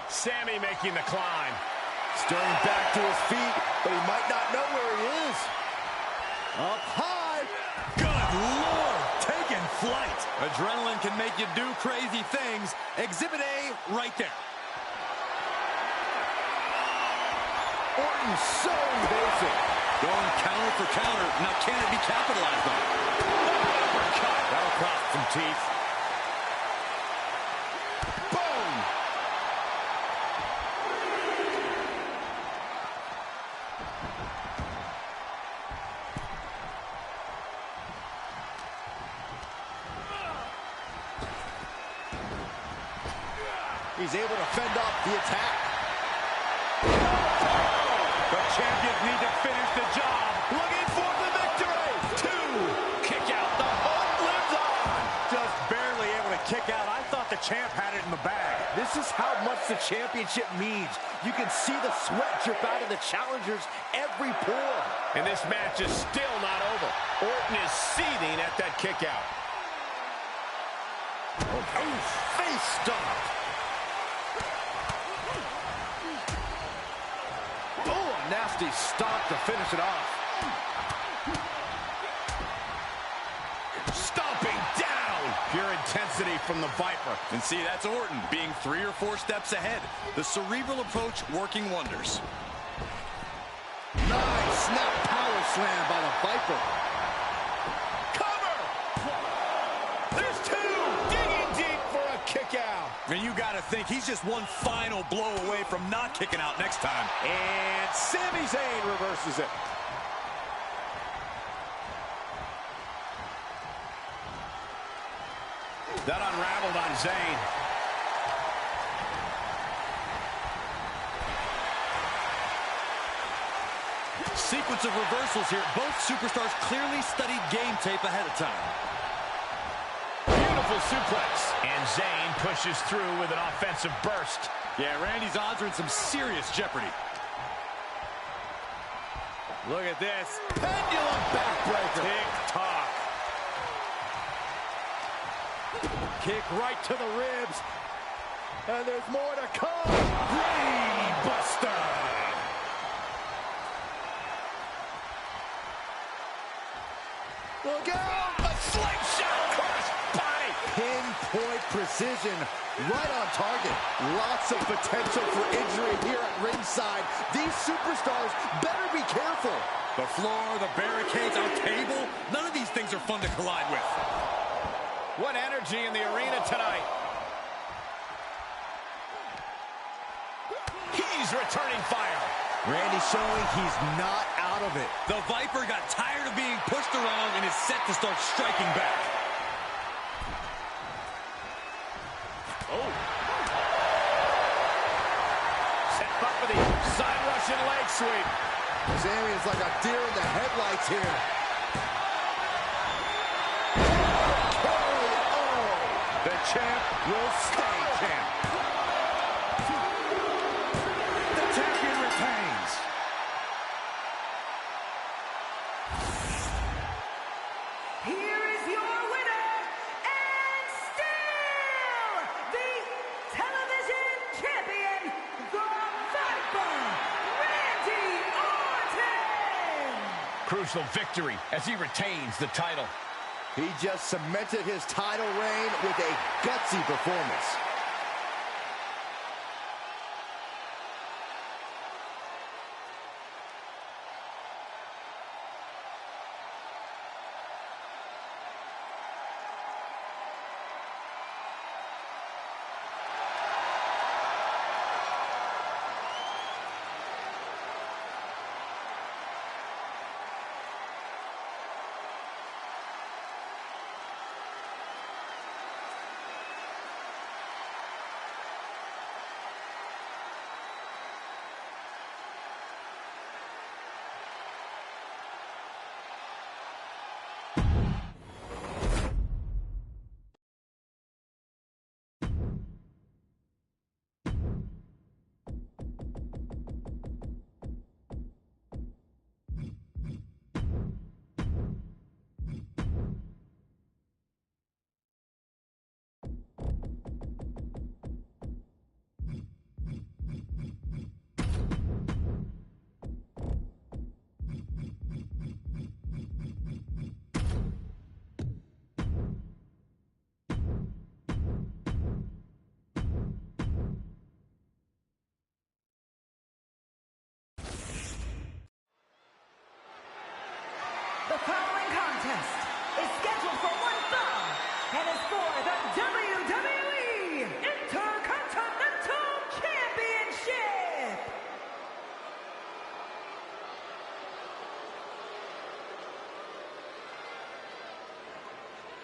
Sami making the climb. Stirring back to his feet, but he might not know where he is. Up high. Good Lord, taking flight. Adrenaline can make you do crazy things. Exhibit A right there. Orton so evasive. Going counter for counter. Now can it be capitalized on? Uppercut. That'll cost some teeth. Boom. He's able to fend off the attack. The champions need to finish the job. Looking for the victory. 2. Kick out. The hope lives on. Just barely able to kick out. I thought the champ had it in the bag. This is how much the championship means. You can see the sweat drip out of the challengers every pore. And this match is still not over. Orton is seething at that kick out. Oh, face stomp. Oh, a nasty stomp to finish it off. Stomping down. Pure intensity from the Viper. And see, that's Orton being 3 or 4 steps ahead. The cerebral approach working wonders. Nice snap power slam by the Viper. Cover. There's 2. Digging deep for a kick out. And you got to think he's just one final blow away from not kicking out next time. And Sami Zayn reverses it. That unraveled on Zayn. Sequence of reversals here. Both superstars clearly studied game tape ahead of time. Beautiful suplex. And Zayn pushes through with an offensive burst. Yeah, Randy's odds are in some serious jeopardy. Look at this. Pendulum backbreaker. Tick-tock. Kick right to the ribs. And there's more to come. Brain Buster. Look out. A slingshot cross body. Pinpoint precision. Right on target. Lots of potential for injury here at ringside. These superstars better be careful. The floor, the barricades, our table, none of these things are fun to collide with. What energy in the arena tonight. He's returning fire. Randy showing he's not out of it. The Viper got tired of being pushed around and is set to start striking back. Oh. Set up for the side Russian leg sweep. Sami is like a deer in the headlights here. The champ will stay champ. The champion retains. Here is your winner, and still the television champion, the Viper, Randy Orton! Crucial victory as he retains the title. He just cemented his title reign with a gutsy performance.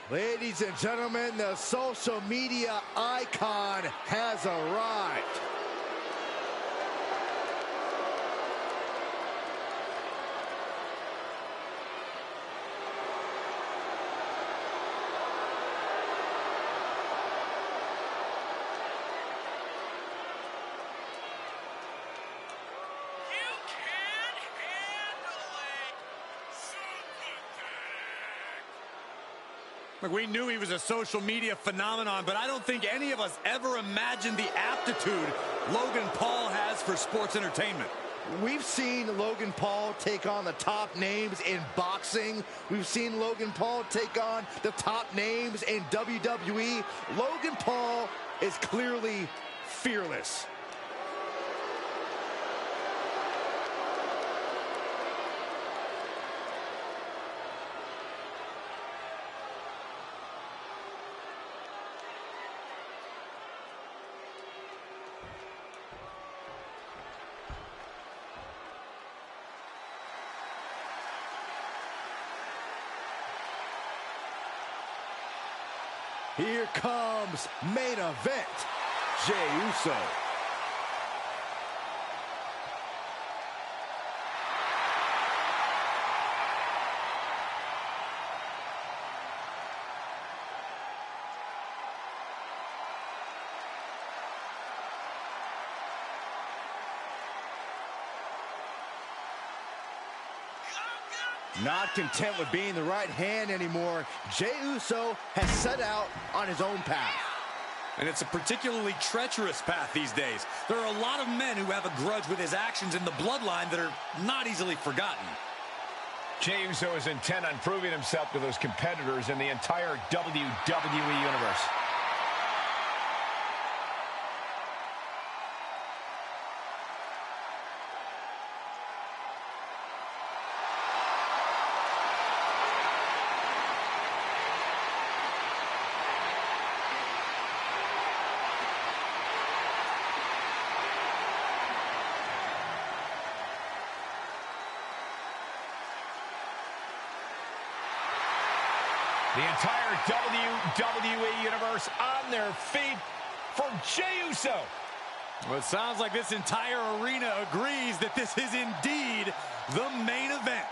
Ladies and gentlemen, the social media icon has arrived. Look, we knew he was a social media phenomenon, but I don't think any of us ever imagined the aptitude Logan Paul has for sports entertainment. We've seen Logan Paul take on the top names in boxing. We've seen Logan Paul take on the top names in WWE. Logan Paul is clearly fearless. Here comes main event, Jey Uso. Not content with being the right hand anymore, Jey Uso has set out on his own path. And it's a particularly treacherous path these days. There are a lot of men who have a grudge with his actions in the bloodline that are not easily forgotten. Jey Uso is intent on proving himself to those competitors in the entire WWE Universe. The entire WWE Universe on their feet for Jey Uso. Well, it sounds like this entire arena agrees that this is indeed the main event.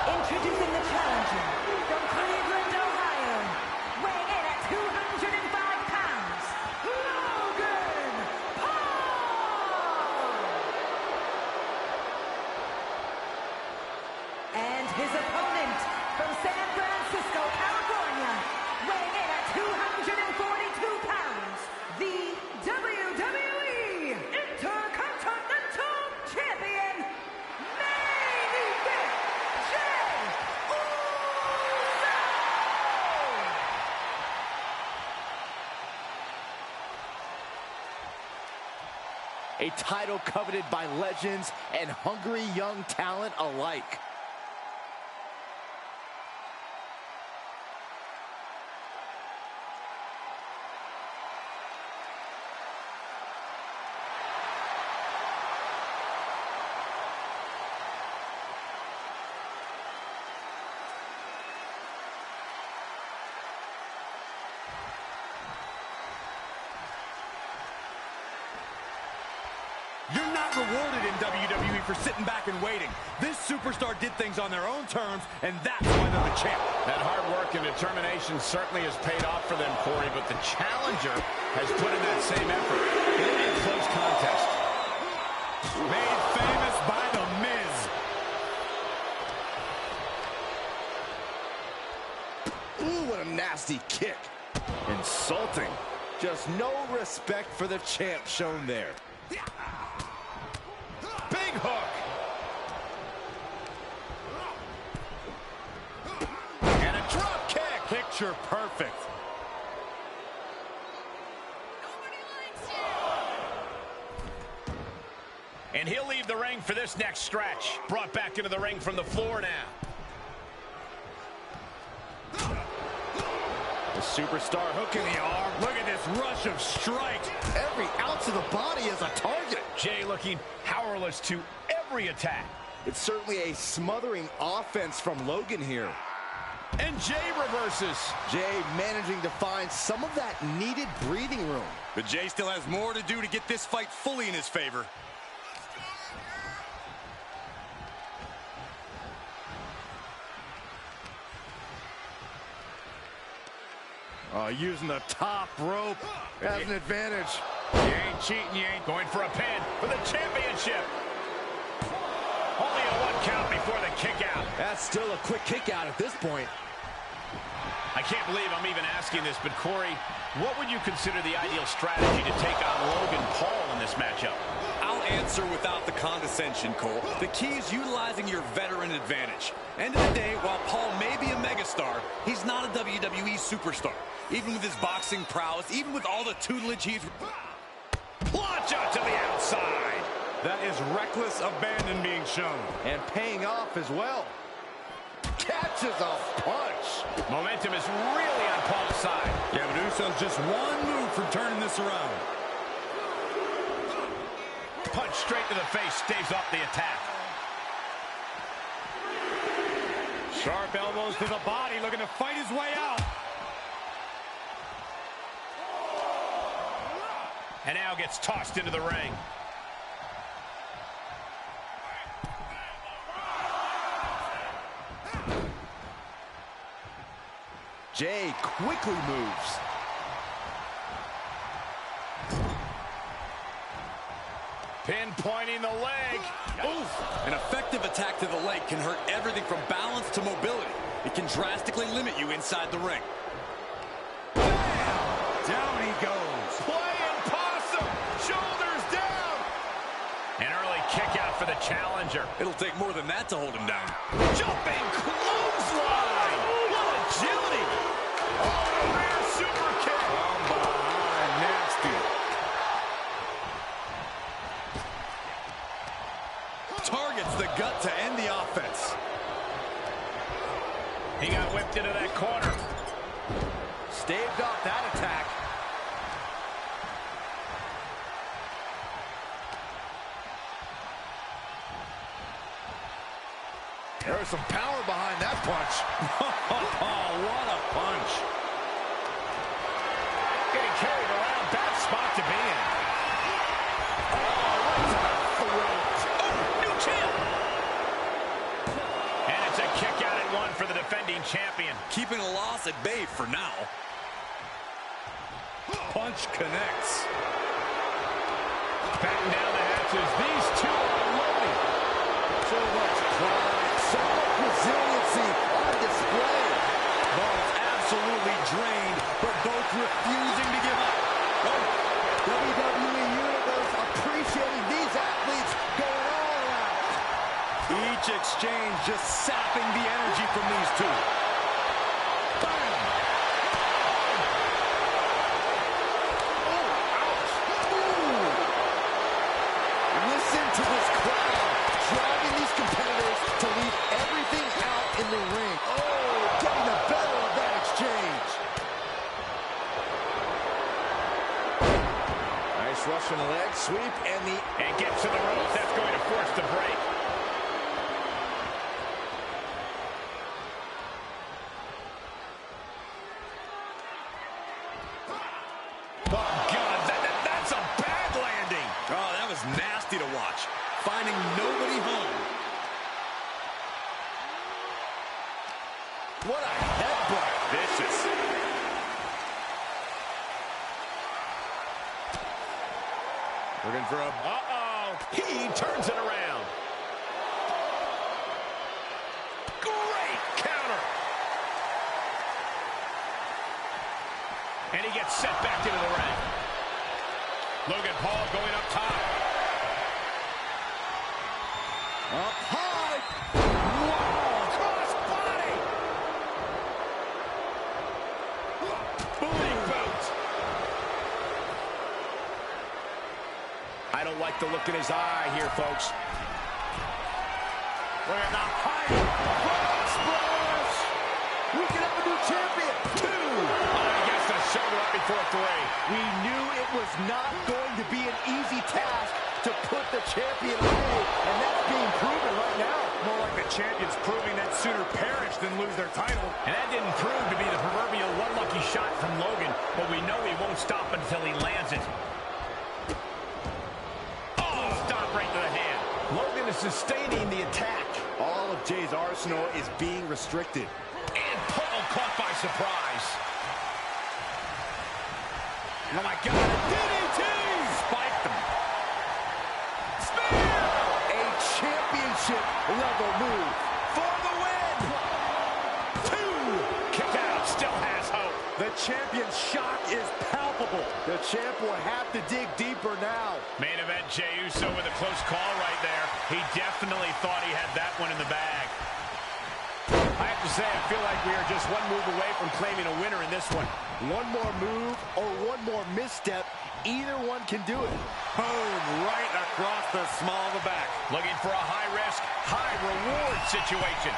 Introducing the challenger from Cleveland, Ohio, weighing in at 205 pounds, Logan Paul! And his opponent from San Francisco, California, weighing in at 242 pounds, the WWE Intercontinental Champion, main event, Jey Uso! A title coveted by legends and hungry young talent alike. You're not rewarded in WWE for sitting back and waiting. This superstar did things on their own terms, and that's why they're the champ. That hard work and determination certainly has paid off for them, Corey, but the challenger has put in that same effort. It'll be a close contest. Made famous by The Miz. Ooh, what a nasty kick. Insulting. Just no respect for the champ shown there. Big hook. And a drop kick. Picture perfect. And he'll leave the ring for this next stretch. Brought back into the ring from the floor now. The Superstar hook in the arm. Look at this rush of strikes. Every ounce of the body is a target. Jay looking powerless to every attack. It's certainly a smothering offense from Logan here. And Jay reverses. Jay managing to find some of that needed breathing room. But Jay still has more to do to get this fight fully in his favor. Using the top rope as an advantage. You ain't cheating, you ain't going for a pin for the championship. Only a 1 count before the kick out. That's still a quick kick out at this point. I can't believe I'm even asking this, but Corey, what would you consider the ideal strategy to take on Logan Paul in this matchup? I'll answer without the condescension, Cole. The key is utilizing your veteran advantage. End of the day, while Paul may be a megastar, he's not a WWE superstar. Even with his boxing prowess, even with all the tutelage he's... Plancha to the outside. That is reckless abandon being shown. And paying off as well. Catches a punch. Momentum is really on Paul's side. Yeah, but Uso's just one move from turning this around. Punch straight to the face, staves off the attack. Sharp elbows to the body, looking to fight his way out. And now gets tossed into the ring. Jay quickly moves. Pinpointing the leg. Oof! An effective attack to the leg can hurt everything from balance to mobility. It can drastically limit you inside the ring. Down he goes. Playing possum. Shoulders down. An early kick out for the challenger. It'll take more than that to hold him down. Jumping clothesline. What agility. Oh, the rear super kick. Nasty. Targets the gut to end the offense. He got whipped into that corner. Staved off that attack. There's some power behind that punch. Oh, what a punch. Getting carried around. Bad spot to be in. New champ. And it's a kick out at 1 for the defending champion. Keeping a loss at bay for now. Punch connects. Batten down the hatches. These two are loaded. So much pride, so much resiliency on display. Both absolutely drained, but both refusing to give up. Oh. WWE Universe appreciating these athletes going all out. Each exchange just sapping the energy from these two. Bam! Listen to this crowd, driving these competitors to leave everything out in the ring. Oh, getting the better of that exchange. Nice Russian leg sweep And gets to the ropes. That's going to force the break. Oh, God, that's a bad landing. Oh, that was nasty to watch. Finding nobody home. What a headbutt. Vicious. looking for a... He turns it around. Great counter. And he gets set back into the ring. Logan Paul going up top. Up high. Wow, cross body. Booty boot. I don't like the look in his eye here, folks. Look at the height. Frog splash. We can have a new champion. 2. shoulder up before 3. We knew it was not going to be an easy task to put the champion away, and that's being proven right now. More like the champions proving that sooner perish than lose their title. And that didn't prove to be the proverbial one lucky shot from Logan, but we know he won't stop until he lands it. Oh, stop right to the hand. Logan is sustaining the attack. All of Jay's arsenal is being restricted. And Paul caught by surprise. Oh my God, DDT! Spiked him. Spear! A championship level move for the win. 2. Kick out, still has hope. The champion's shock is palpable. The champ will have to dig deeper now. Main event, Jey Uso with a close call right there. He definitely thought he had that one in the bag. I have to say, I feel like we are just one move away from claiming a winner in this one. One more move or one more misstep, either one can do it. Boom, right across the small of the back. Looking for a high-risk, high-reward situation.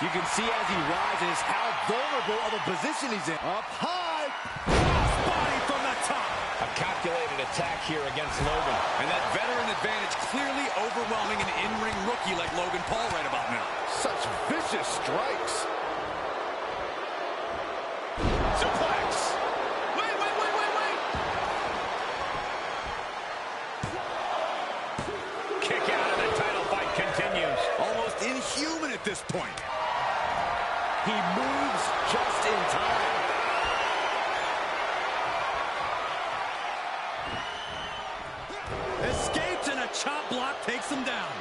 You can see as he rises how vulnerable of a position he's in. Up high. Body from the top. A calculated attack here against Logan. And that veteran advantage clearly overwhelming an in-ring rookie like Logan Paul right about now. Such vicious strikes. Suplex. Wait. Kick out and the title fight continues. Almost inhuman at this point. He moves just in time. Escapes and a chop block takes him down.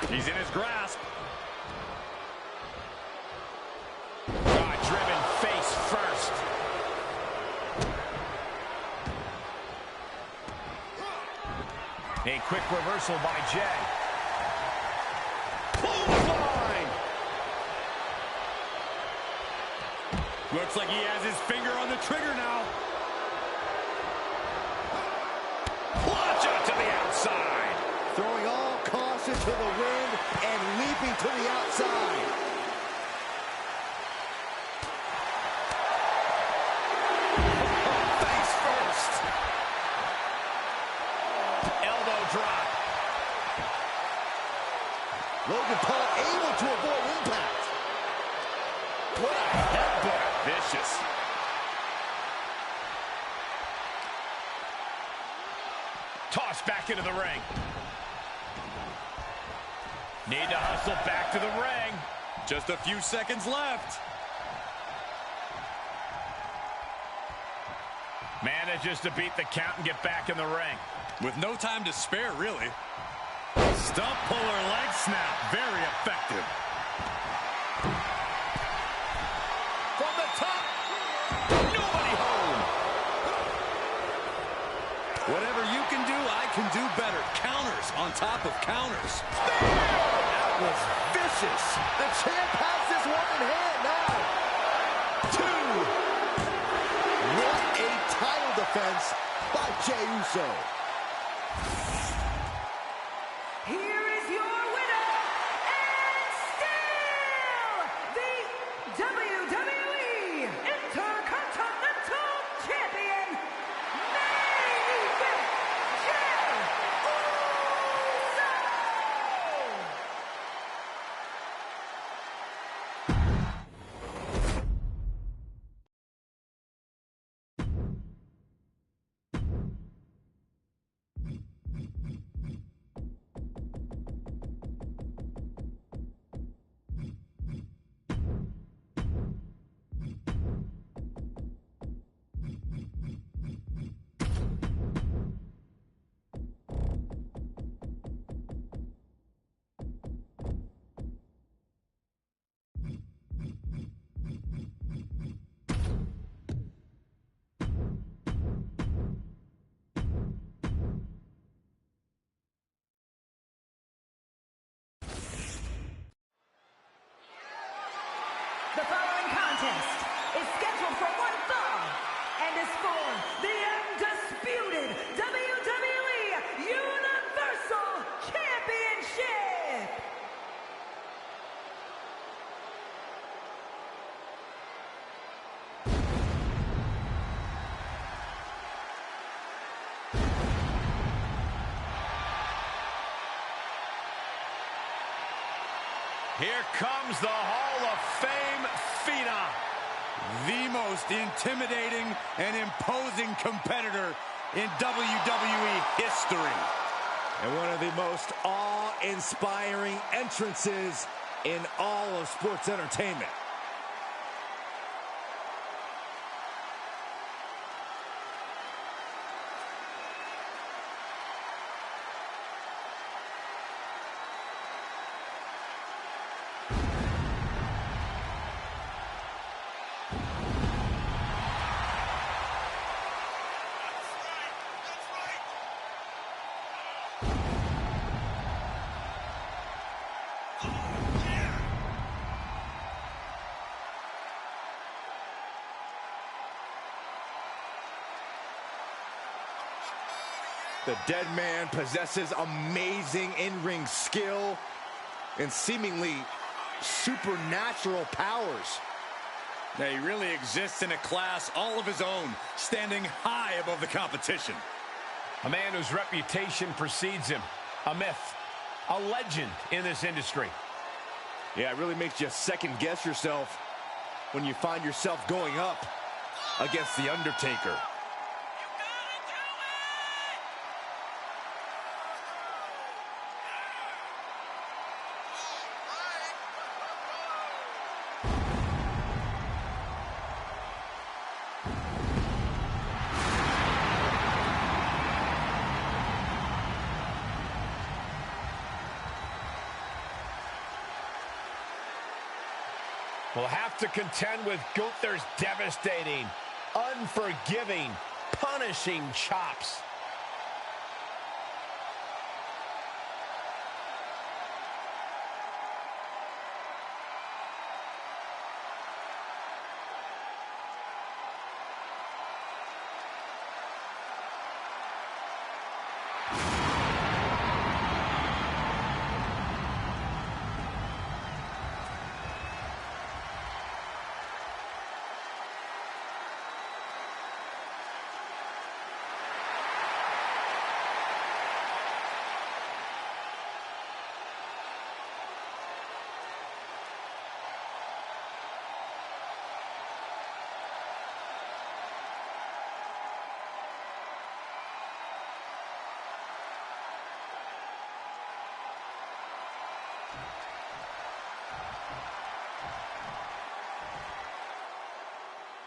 He's in his grasp. God-driven face first. A quick reversal by Jey. Clothesline. Looks like he has his finger on the trigger now. Launch out to the outside. Throwing all caution to the wind and leaping to the outside. Face first. Elbow drop. Logan Paul able to avoid impact. What a headbutt. Vicious. Tossed back into the ring. Need to hustle back to the ring. Just a few seconds left. Manages to beat the count and get back in the ring. With no time to spare, really. Stump puller leg snap. Very effective. From the top. Nobody home. Whatever you can do, I can do better. Counters on top of counters. That was vicious. The champ has this one in hand now. 2. What a title defense by Jey Uso. Here is your winner, and still the WWE Intercontinental Champion, main event, Jey Uso! Here comes the Hall of Fame phenom. The most intimidating and imposing competitor in WWE history. And one of the most awe-inspiring entrances in all of sports entertainment. The dead man possesses amazing in-ring skill and seemingly supernatural powers. Now, he really exists in a class all of his own, standing high above the competition. A man whose reputation precedes him. A myth. A legend in this industry. Yeah, it really makes you second-guess yourself when you find yourself going up against The Undertaker. Will have to contend with Gunther's devastating, unforgiving, punishing chops.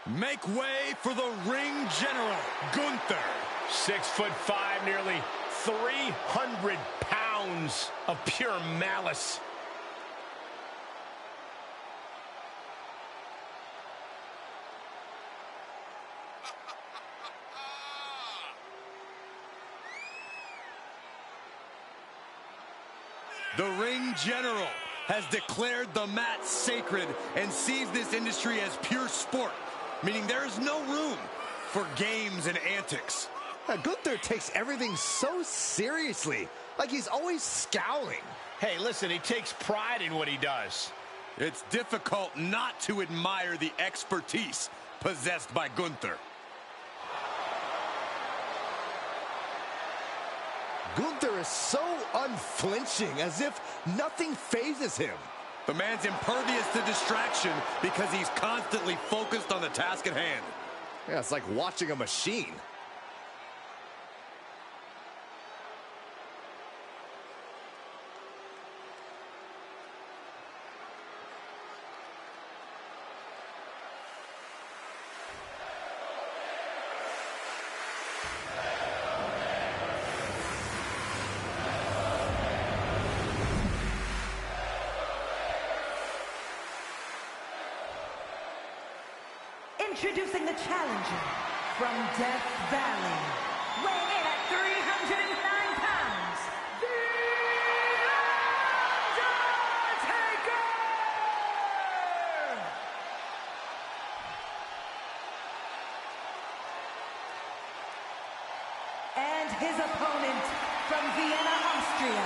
Make way for the ring general, Gunther. 6'5", nearly 300 pounds of pure malice. The ring general has declared the mat sacred and sees this industry as pure sport, meaning there is no room for games and antics. Gunther takes everything so seriously, like he's always scowling. Hey, listen, he takes pride in what he does. It's difficult not to admire the expertise possessed by Gunther. Gunther is so unflinching, as if nothing phases him. The man's impervious to distraction because he's constantly focused on the task at hand. Yeah, it's like watching a machine. Introducing the challenger from Death Valley, weighing in at 309 pounds, The Undertaker! And his opponent from Vienna, Austria,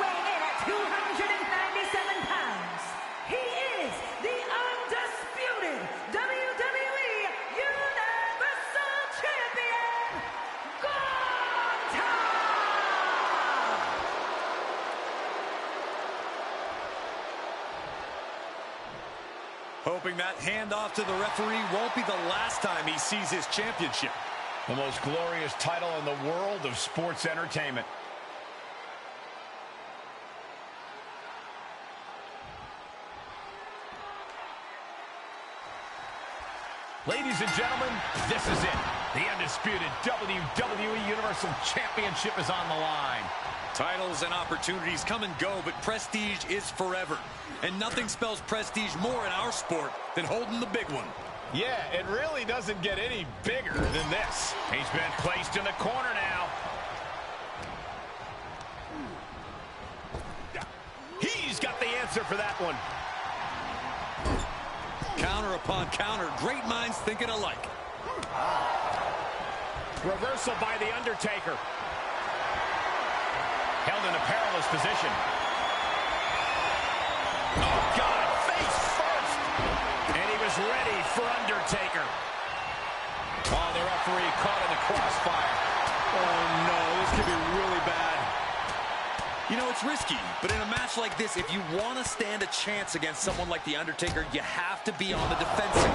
weighing in at 297 pounds, he is the undisputed WWE Universal Champion, Hoping that handoff to the referee won't be the last time he sees his championship. The most glorious title in the world of sports entertainment. Ladies and gentlemen, this is it. The undisputed WWE Universal Championship is on the line. Titles and opportunities come and go, but prestige is forever. And nothing spells prestige more in our sport than holding the big one. Yeah, it really doesn't get any bigger than this. He's been placed in the corner now. He's got the answer for that one. Counter upon counter, great minds thinking alike. Reversal by The Undertaker. Held in a perilous position. Oh, God, face first. And he was ready for Undertaker. Oh, the referee caught in the crossfire. Oh, no, this could be really bad. You know, it's risky, but in a match like this, if you want to stand a chance against someone like The Undertaker, you have to be on the defensive.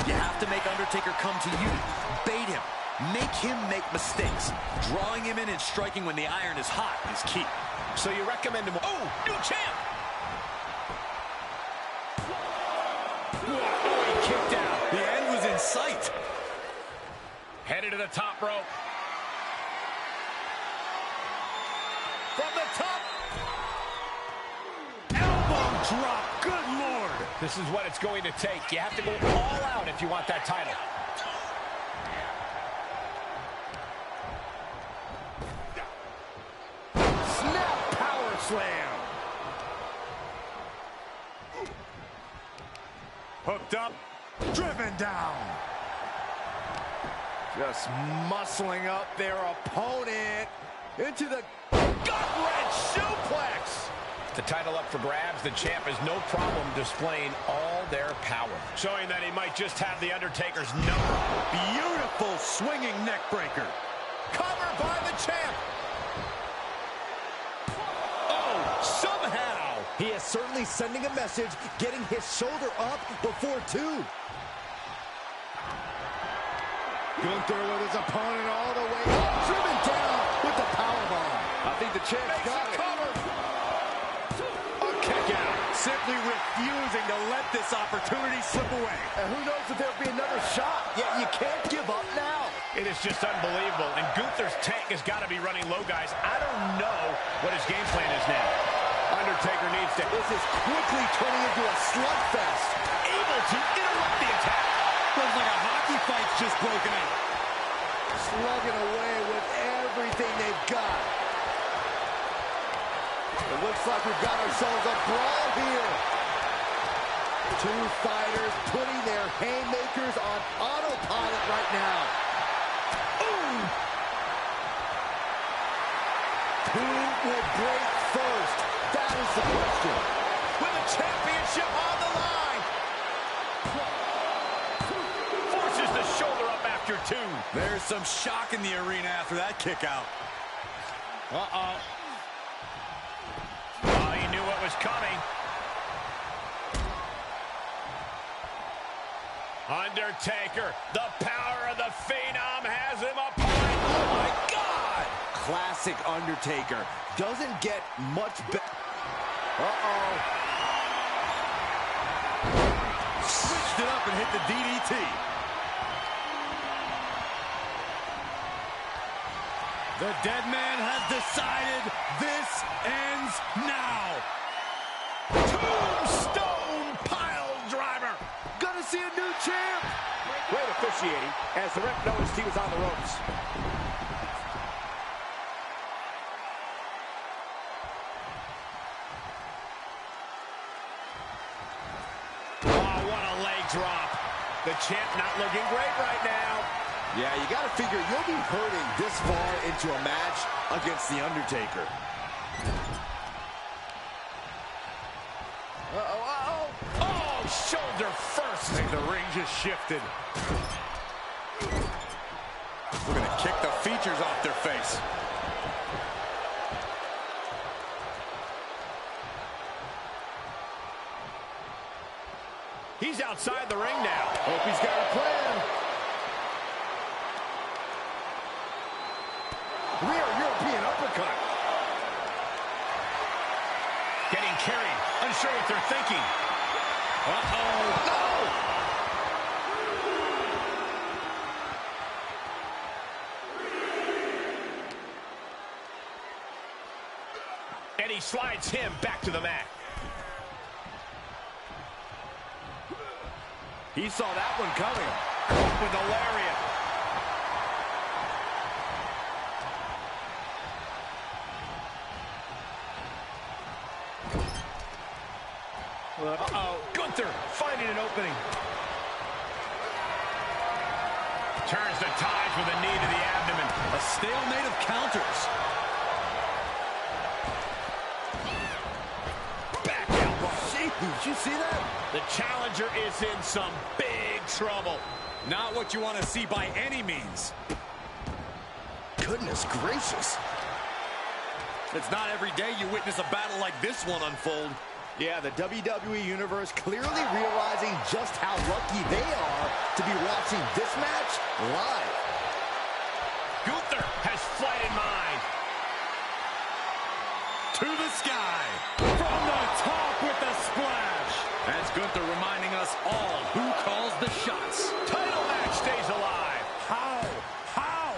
You have to make Undertaker come to you. Bait him. Make him make mistakes. Drawing him in and striking when the iron is hot is key. So you recommend him. Oh, new champ. Oh, he kicked out. The end was in sight. Headed to the top rope. From the top. Elbow drop. Good Lord. This is what it's going to take. You have to go all out if you want that title. Snap power slam. Hooked up. Driven down. Just muscling up their opponent into the gut-wrench suplex. The title up for grabs. The champ has no problem displaying all their power. Showing that he might just have The Undertaker's number. Beautiful swinging neck breaker. Covered by the champ. Oh, somehow. He is certainly sending a message, getting his shoulder up before two. Gunther with his opponent all the way up, driven down with the powerbomb. I think the champ's got it. Covered. A kick out. Simply refusing to let this opportunity slip away. And who knows if there'll be another shot, yet you can't give up now. It is just unbelievable. And Gunther's tank has got to be running low, guys. I don't know what his game plan is now. Undertaker needs to... This is quickly turning into a slugfest. Able to interrupt the attack. Looks like a hockey fight's just broken out. Slugging away with everything they've got. It looks like we've got ourselves a brawl here. Two fighters putting their haymakers on autopilot right now. Ooh! Who will break first? That is the question. With a championship on the line. Forces the shoulder up after two. There's some shock in the arena after that kick out. Uh-oh. Oh, he knew what was coming. Undertaker, the power of the Phenom has him apart. Oh, my God. Classic Undertaker. Doesn't get much better. Uh-oh. Switched it up and hit the DDT. The dead man has decided this ends now. Tombstone pile driver. Gonna see a new champ. Great officiating as the ref noticed he was on the ropes. Oh, what a leg drop. The champ not looking great right now. Yeah, you gotta figure you'll be hurting this far into a match against The Undertaker. Uh-oh, uh-oh. Oh, shoulder first. I think the ring just shifted. We're going to kick the features off their face. He's outside the ring now. Hope he's got a plan. Rear European uppercut. Getting carried. Unsure what they're thinking. Uh-oh. No! And he slides him back to the mat. He saw that one coming. With a lariat. Uh-oh. Gunther finding an opening. Turns the tides with a knee to the abdomen. A stalemate of counters. Back elbow. Did you see that? The challenger is in some big trouble. Not what you want to see by any means. Goodness gracious. It's not every day you witness a battle like this one unfold. Yeah, the WWE Universe clearly realizing just how lucky they are to be watching this match live. Gunther has flight in mind. To the sky. From the top with the splash. That's Gunther reminding us all who calls the shots. Title match stays alive. How? How?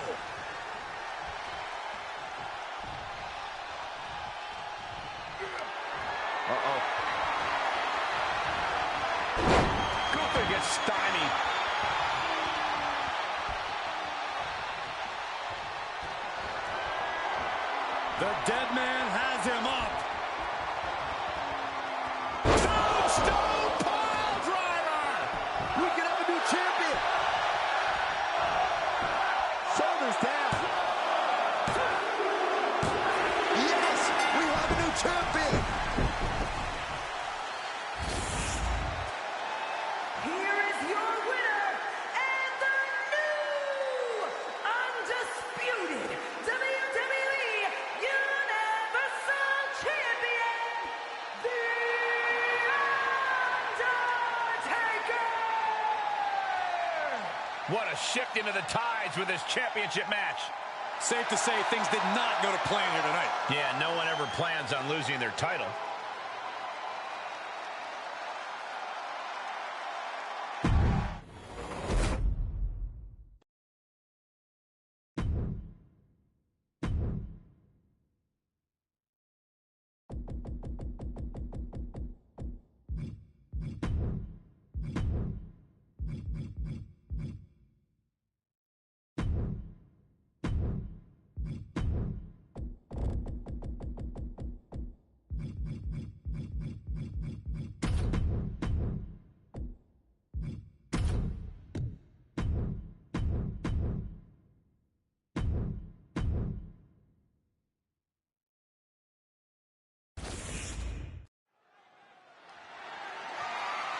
Uh-oh. Gunther gets stymied. The dead man has him up. Tombstone pile driver. We can have a new champion. Shoulders down. Yes, we have a new champion. Here is your winner and the new undisputed WWE Universal Champion, The Undertaker! What a shift into the tides with this championship match. Safe to say things did not go to plan here tonight. Yeah, no one ever plans on losing their title.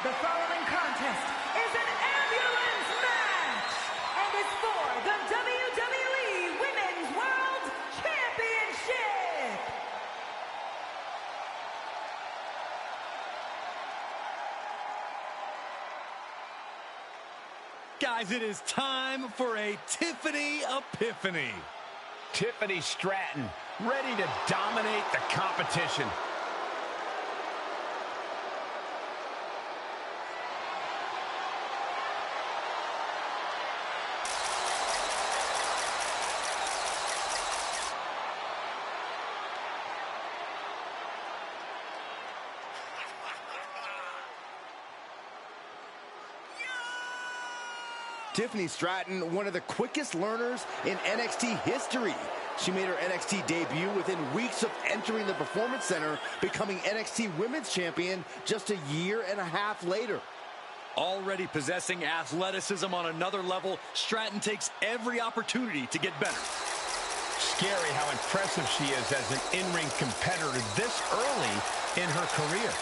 The following contest is an ambulance match and is for the WWE Women's World Championship. Guys, it is time for a Tiffany Epiphany. Tiffany Stratton, ready to dominate the competition. Tiffany Stratton, one of the quickest learners in NXT history. She made her NXT debut within weeks of entering the Performance Center, becoming NXT Women's Champion just a year and a half later. Already possessing athleticism on another level, Stratton takes every opportunity to get better. Scary how impressive she is as an in-ring competitor this early in her career.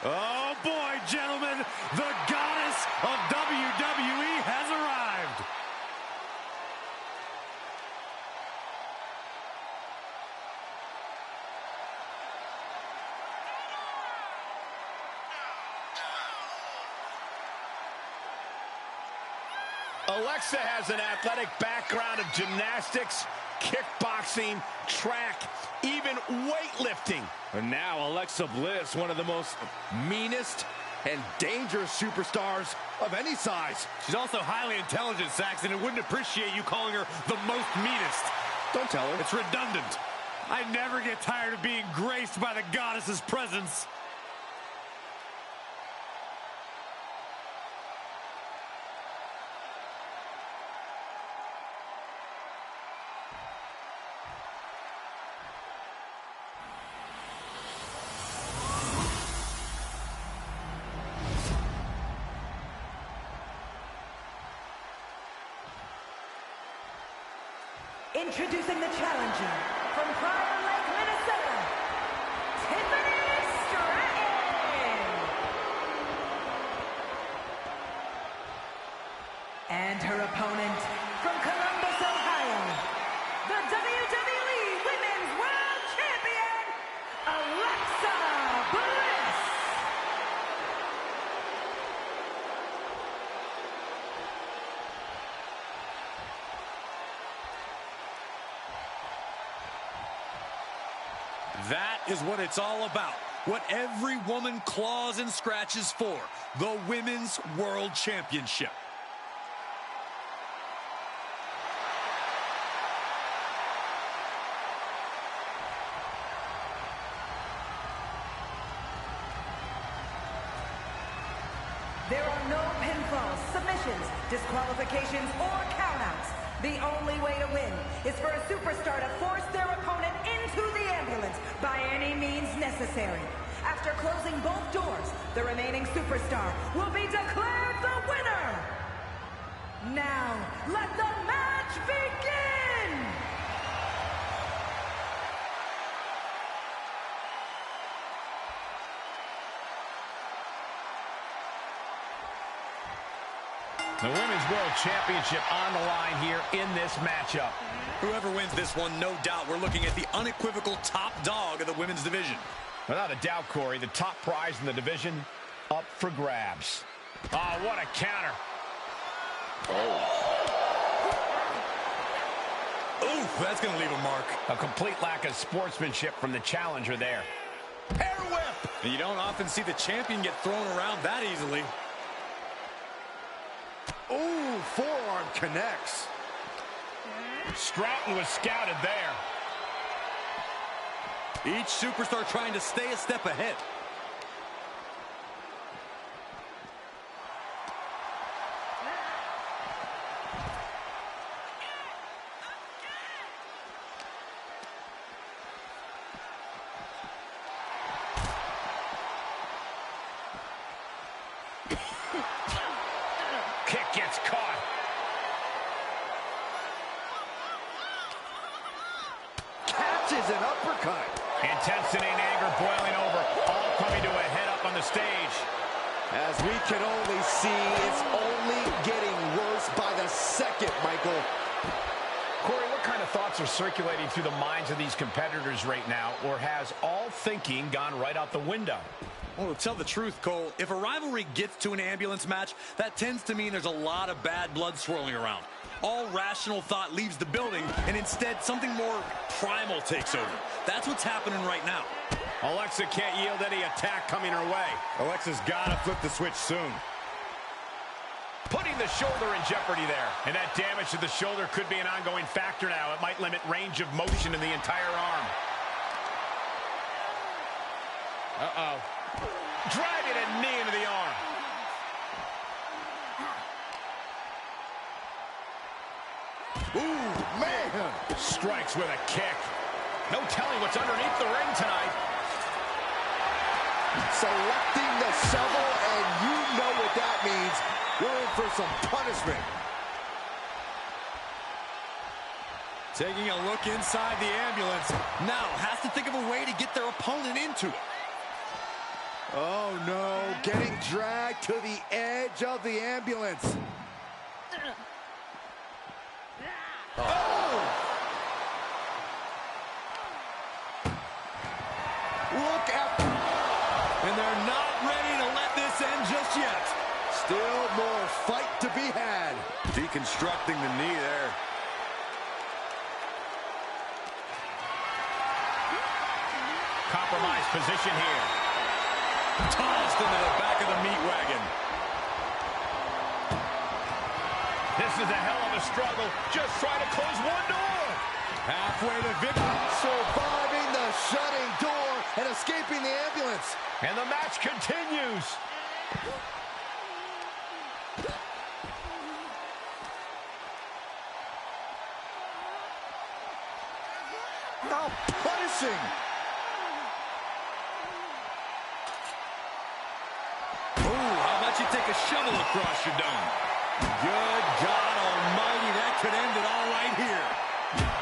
Oh boy, gentlemen, the goddess of WWE has arrived. Alexa has an athletic background of gymnastics, kickboxing, track, even weightlifting. And now Alexa Bliss, one of the most meanest and dangerous superstars of any size. She's also highly intelligent, Saxton, and wouldn't appreciate you calling her the most meanest. Don't tell her. It's redundant. I never get tired of being graced by the goddess's presence. Introducing the challenger from Prior Lake, Minnesota, Tiffany Stratton. And her opponent from Columbus, Ohio, the WWE Women's World Champion, Alexa Bliss. That is what it's all about. What every woman claws and scratches for. The Women's World Championship. There are no pinfalls, submissions, disqualifications, or countouts. The only way to win is for a superstar to force their opponent into the ambulance by any means necessary. After closing both doors, the remaining superstar will be declared the winner. Now, let the match begin! The Women's World Championship on the line here in this matchup. Whoever wins this one, no doubt, we're looking at the unequivocal top dog of the women's division. Without a doubt, Corey, the top prize in the division up for grabs. Oh, what a counter. Oof, that's going to leave a mark. A complete lack of sportsmanship from the challenger there. Hair whip! And you don't often see the champion get thrown around that easily. Ooh, forearm connects. Stratton was scouted there. Each superstar trying to stay a step ahead. Kick gets caught. Catches an uppercut. Intensity and anger boiling over, all coming to a head up on the stage. As we can only see, it's only getting worse by the second, Michael. Corey, what kind of thoughts are circulating through the minds of these competitors right now, or has all thinking gone right out the window? Well, to tell the truth, Cole, if a rivalry gets to an ambulance match, that tends to mean there's a lot of bad blood swirling around. All rational thought leaves the building, and instead something more primal takes over. That's what's happening right now. Alexa can't yield any attack coming her way. Alexa's got to flip the switch soon. Putting the shoulder in jeopardy there. And that damage to the shoulder could be an ongoing factor now. It might limit range of motion in the entire arm. Uh-oh. Driving a knee into the arm. Ooh, man. Strikes with a kick. No telling what's underneath the ring tonight. Selecting the shovel, and you know what that means. We're in for some punishment. Taking a look inside the ambulance. Now has to think of a way to get their opponent into it. Oh, no. Getting dragged to the edge of the ambulance. Oh! Look at... And they're not ready to let this end just yet. Still more fight to be had. Deconstructing the knee there. Compromised position here. Tossed into the back of the meat wagon. This is a hell of a struggle. Just trying to close one door. Halfway to victory. Surviving the shutting door and escaping the ambulance. And the match continues. Now punishing. How about you take a shovel across your dome? Good God almighty, that could end it all right here.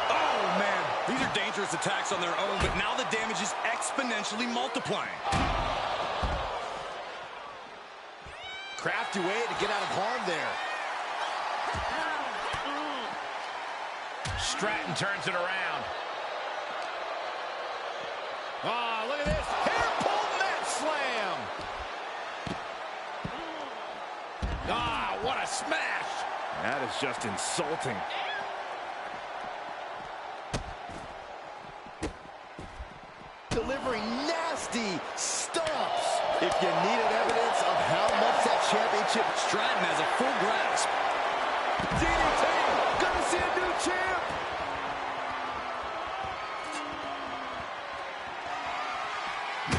Oh, man. These are dangerous attacks on their own, but now the damage is exponentially multiplying. Crafty way to get out of harm there. Stratton turns it around. Oh, look at this. Hair pull mat slam. Ah, what a smash. That is just insulting. Delivering nasty stomps. If you needed evidence of how much that championship... Stratton has a full grasp. DDT! Gonna see a new champ!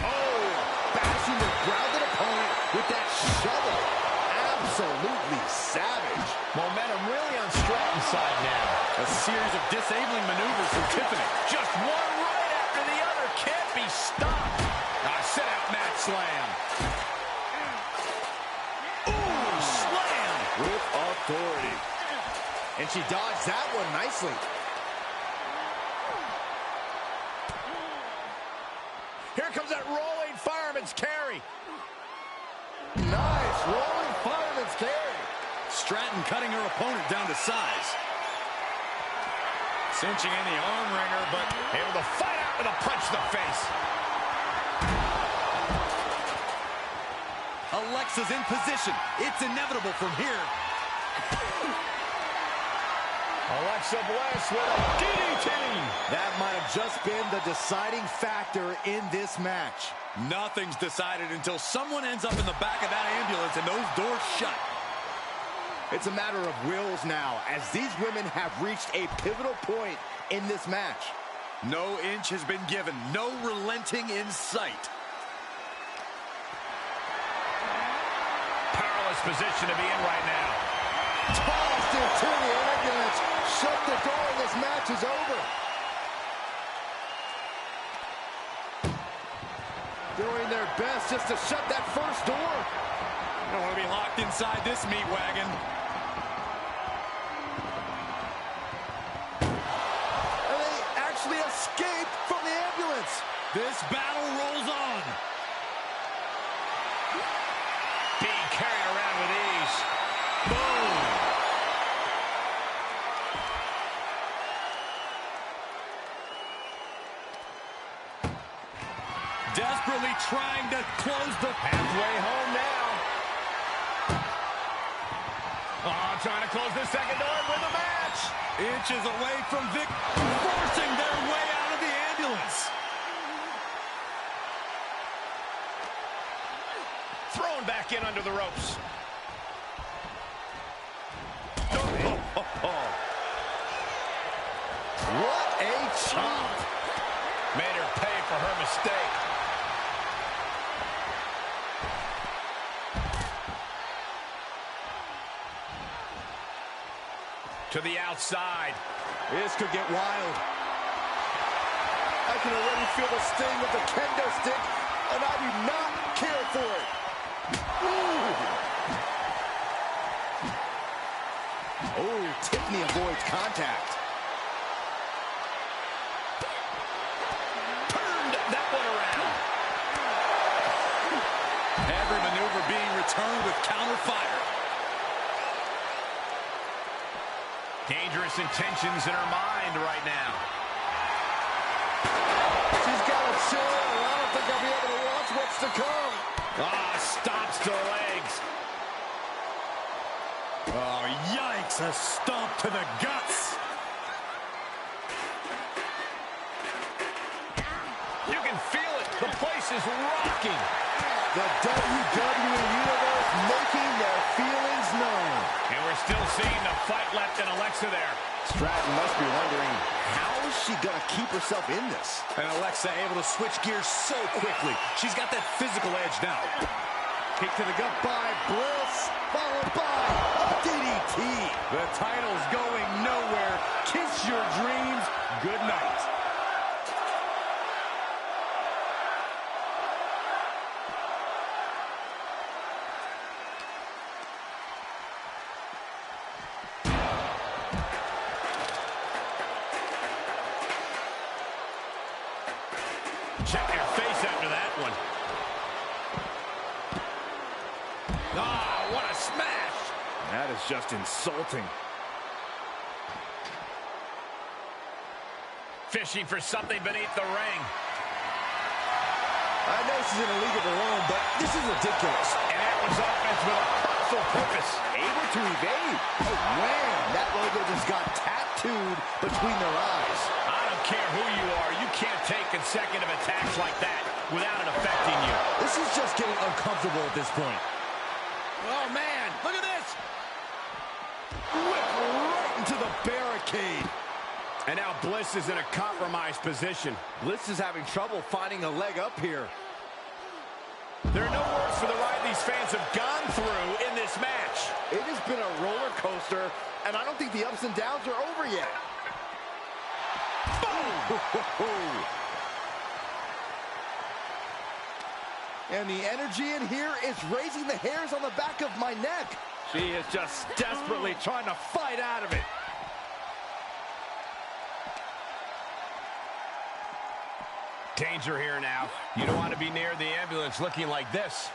Oh! Bashing the grounded opponent with that shovel. Absolutely savage. Momentum really on Stratton's side now. A series of disabling maneuvers from Tiffany. Just one right after the other. Can't be stopped. Sit out mat slam. Ooh, slam! With authority. And she dodged that one nicely. Here comes that rolling fireman's carry. Nice rolling fireman's carry. Stratton cutting her opponent down to size. Cinching in the arm wringer, but able to fight out with a punch to the face. Alexa's in position. It's inevitable from here. Alexa Bliss with a DDT. That might have just been the deciding factor in this match. Nothing's decided until someone ends up in the back of that ambulance and those doors shut. It's a matter of wills now, as these women have reached a pivotal point in this match. No inch has been given. No relenting in sight. Powerless position to be in right now. Tossed into the ambulance. Shut the door and this match is over. Doing their best just to shut that first door. You don't want to be locked inside this meat wagon. And they actually escaped from the ambulance. This battle rolls on. Being carried around with ease. Boom. Desperately trying to close the... Halfway home now. Oh, trying to close the second door and win the match. Inches away from Vic, forcing their way out of the ambulance. Thrown back in under the ropes. What a chop. Made her pay for her mistake. To the outside. This could get wild. I can already feel the sting with the kendo stick, and I do not care for it. Ooh. Oh, Tiffany avoids contact. Turned that one around. Every maneuver being returned with counter fire. Dangerous intentions in her mind right now. She's got a chill. I don't think I'll be able to watch what's to come. Ah, stops to the legs. Alexa stomp to the guts. You can feel it. The place is rocking. The WWE Universe making their feelings known. And we're still seeing the fight left in Alexa there. Stratton must be wondering, how is she going to keep herself in this? And Alexa able to switch gears so quickly. She's got that physical edge now. Kick to the gut by Bliss, followed by a DDT. The title's going nowhere. Kiss your dreams. Good night. Check your face after that one. Ah, what a smash. That is just insulting. Fishing for something beneath the ring. I know she's in a league of her own, but this is ridiculous. And that was offense with a powerful purpose. Able to evade. Oh, wham! That logo just got tattooed between their eyes. I don't care who you are. You can't take consecutive attacks like that without it affecting you. This is just getting uncomfortable at this point. Oh, man. Look at this. Whip right into the barricade. And now Bliss is in a compromised position. Bliss is having trouble finding a leg up here. There are no words for the ride these fans have gone through in this match. It has been a roller coaster, and I don't think the ups and downs are over yet. Boom! And the energy in here is raising the hairs on the back of my neck. She is just desperately trying to fight out of it. Danger here now. You don't want to be near the ambulance looking like this.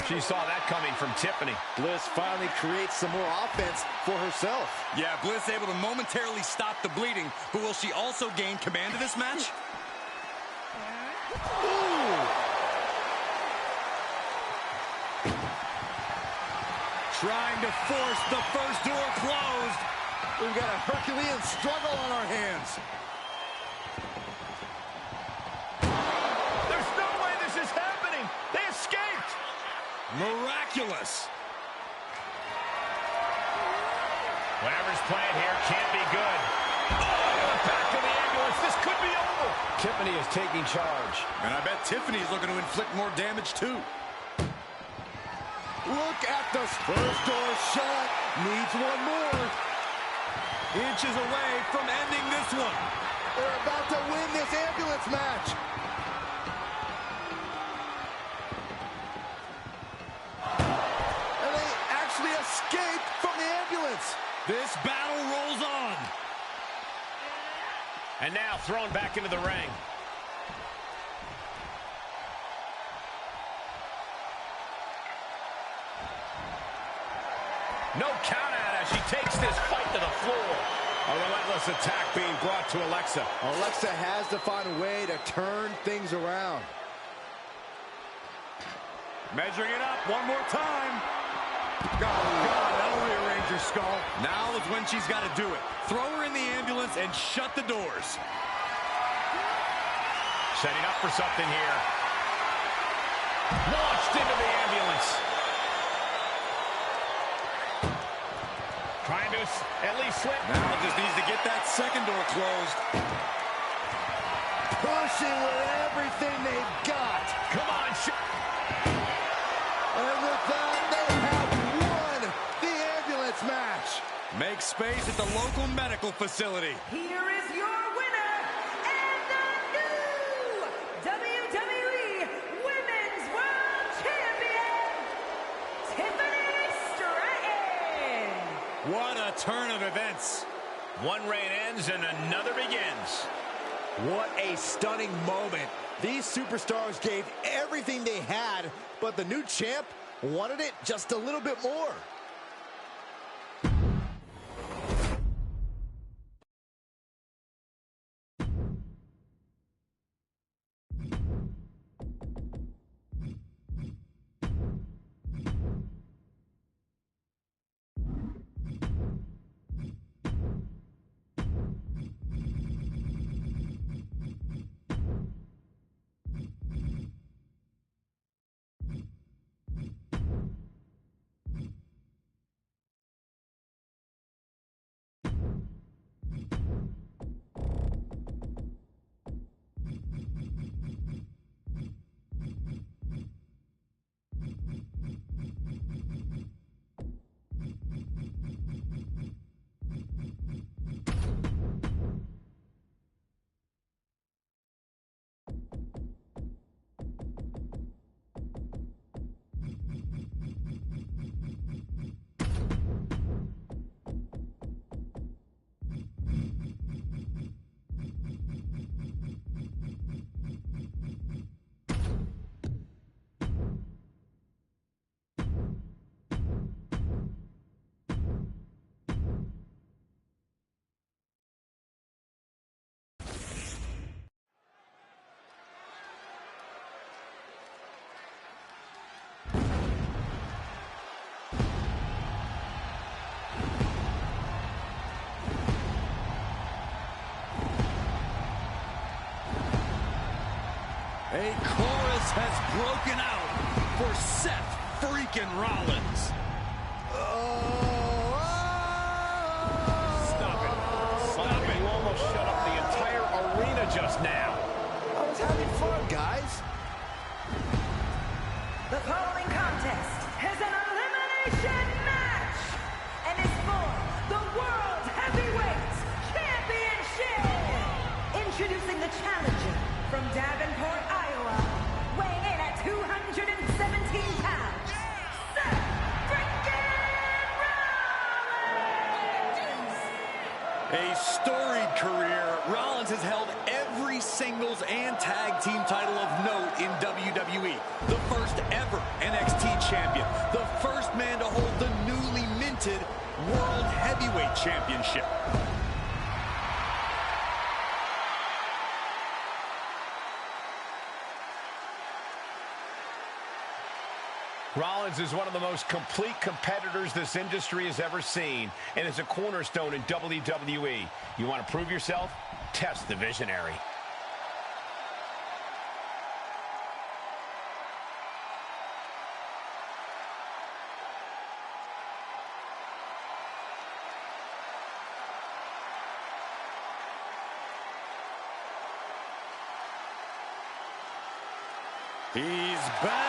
She saw that coming from Tiffany. Bliss finally creates some more offense for herself. Yeah, Bliss able to momentarily stop the bleeding, but will she also gain command of this match? Ooh. Trying to force the first door closed. We've got a Herculean struggle on our hands. There's no way this is happening. They escaped. Miraculous. Whatever's playing here can't be good. Oh, the back of the ambulance. This could be over. Tiffany is taking charge. And I bet Tiffany's looking to inflict more damage too. Look at the first door shut. Needs one more. Inches away from ending this one. They're about to win this ambulance match. And they actually escaped from the ambulance. This battle rolls on. And now thrown back into the ring. No count out as she takes this fight to the floor. A relentless attack being brought to Alexa. Alexa has to find a way to turn things around. Measuring it up one more time. Oh, God, that'll rearrange her skull. Now is when she's got to do it. Throw her in the ambulance and shut the doors. Setting up for something here. Launched into the ambulance. Trying to at least slip. Now just needs to get that second door closed. Pushing with everything they've got. Come on. And with that, they have won the ambulance match. Make space at the local medical facility. Here is your winner and the new WWE Women's World Champion, Tiffany Stratton. What a turn of events. One reign ends and another begins. What a stunning moment. These superstars gave everything they had, but the new champ wanted it just a little bit more. A chorus has broken out for Seth freaking Rollins. Stop it. Stop it. You almost shut up the entire arena just now. I was having fun, guys. The following contest is an elimination match and is for the World Heavyweight Championship. Introducing the challenger from Davenport, Iowa, weighing in at 217 pounds, Seth freaking Rollins! A storied career, Rollins has held every singles and tag team title of note in WWE. The first ever NXT champion. The first man to hold the newly minted World Heavyweight Championship. Rollins is one of the most complete competitors this industry has ever seen and is a cornerstone in WWE. You want to prove yourself? Test the visionary. He's back!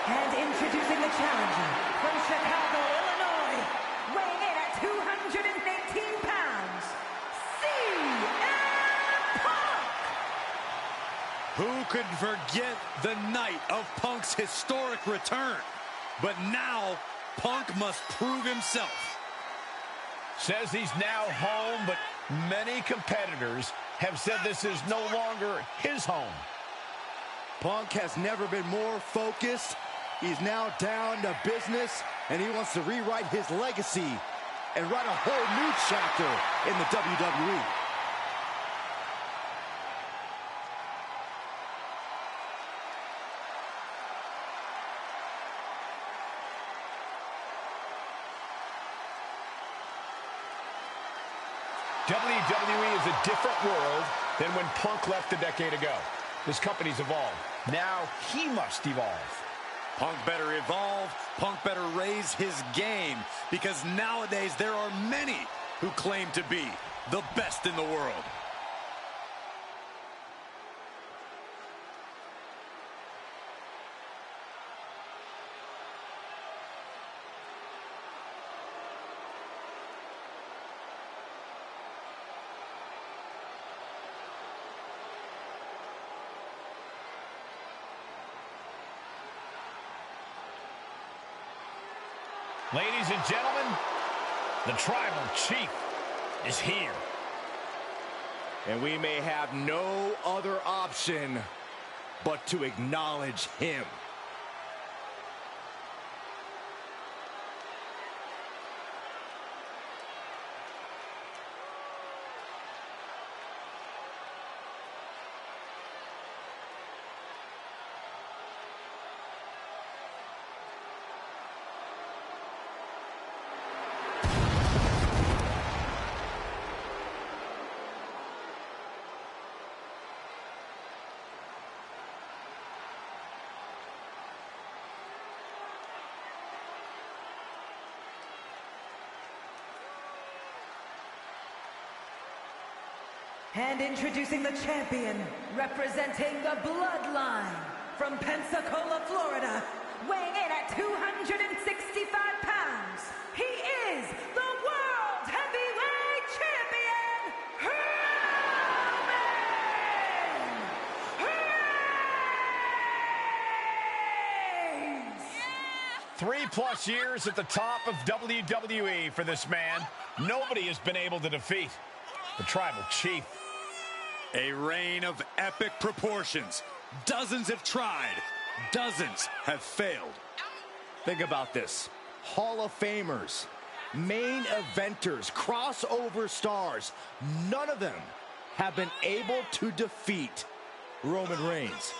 And introducing the challenger from Chicago, Illinois, weighing in at 218 pounds, CM Punk! Who could forget the night of Punk's historic return? But now, Punk must prove himself. Says he's now home, but many competitors have said this is no longer his home. Punk has never been more focused. He's now down to business, and he wants to rewrite his legacy and write a whole new chapter in the WWE. WWE is a different world than when Punk left a decade ago. This company's evolved. Now he must evolve. Punk better evolve, Punk better raise his game, because nowadays there are many who claim to be the best in the world. Ladies and gentlemen, the Tribal Chief is here. And we may have no other option but to acknowledge him. And introducing the champion, representing the Bloodline, from Pensacola, Florida, weighing in at 265 pounds, he is the World Heavyweight Champion, Roman Reigns! 3+ years at the top of WWE for this man. Nobody has been able to defeat the Tribal Chief. A reign of epic proportions. Dozens have tried. Dozens have failed. Think about this. Hall of Famers, main eventers, crossover stars, none of them have been able to defeat Roman Reigns.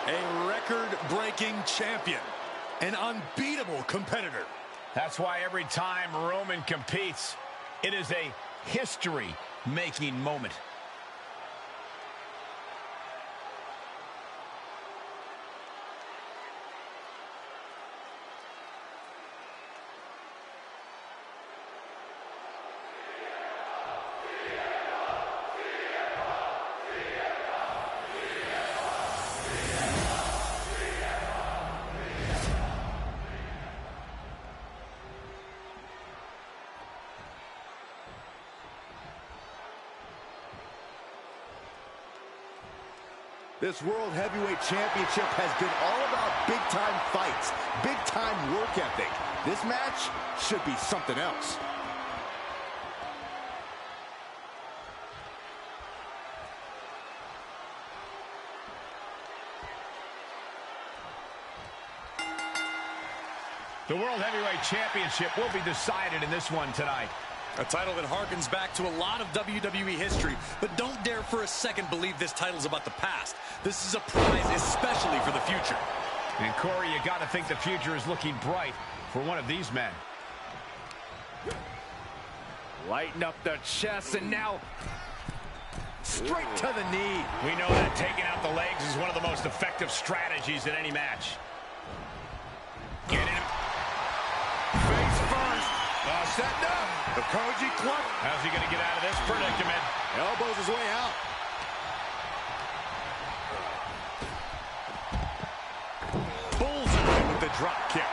A record-breaking champion, an unbeatable competitor. That's why every time Roman competes, it is a history-making moment. This World Heavyweight Championship has been all about big-time fights, big-time work ethic. This match should be something else. The World Heavyweight Championship will be decided in this one tonight. A title that harkens back to a lot of WWE history, but don't dare for a second believe this title's about the past. This is a prize especially for the future. And Corey, you got to think the future is looking bright for one of these men. Lighten up the chest, and now straight to the knee. We know that taking out the legs is one of the most effective strategies in any match. Get him. Face first. Setting up. The Koji clutch. How's he going to get out of this predicament? Elbows his way out. Bullseye with the drop kick.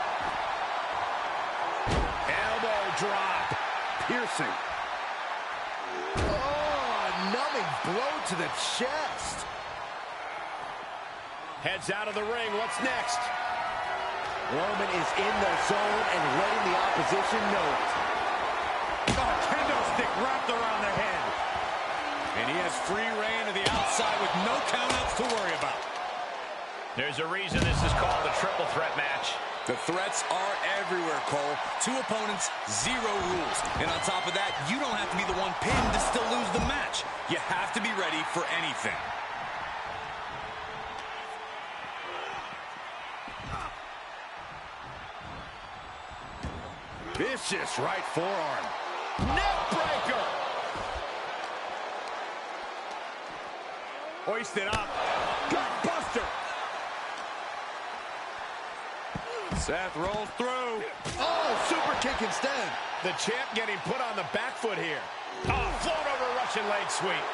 Elbow drop. Piercing. Oh, a numbing blow to the chest. Heads out of the ring. What's next? Roman is in the zone and letting the opposition know it. Oh, kendo stick wrapped around the head. And he has free reign to the outside with no countouts to worry about. There's a reason this is called a triple threat match. The threats are everywhere, Cole. 2 opponents, 0 rules. And on top of that, you don't have to be the one pinned to still lose the match. You have to be ready for anything. Vicious right forearm. Neck breaker. Hoisted up. Gut buster. Seth rolls through. Oh, super kick instead. The champ getting put on the back foot here. Oh, float over Russian leg sweep.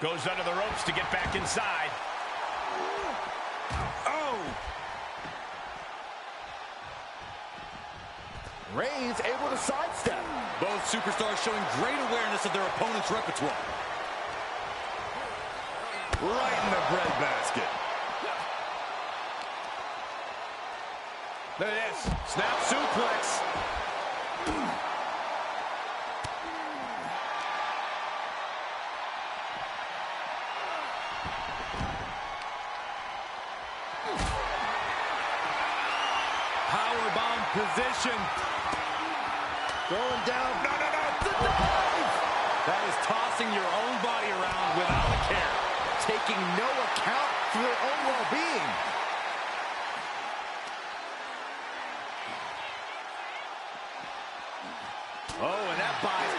Goes under the ropes to get back inside. Oh! Reigns able to sidestep. Both superstars showing great awareness of their opponent's repertoire. Right in the breadbasket. Look at this. Snap suplex. Powerbomb position. Going down. No. The dive! That is tossing your own body around without a care. Taking no account for their own well-being. Oh, and that buys.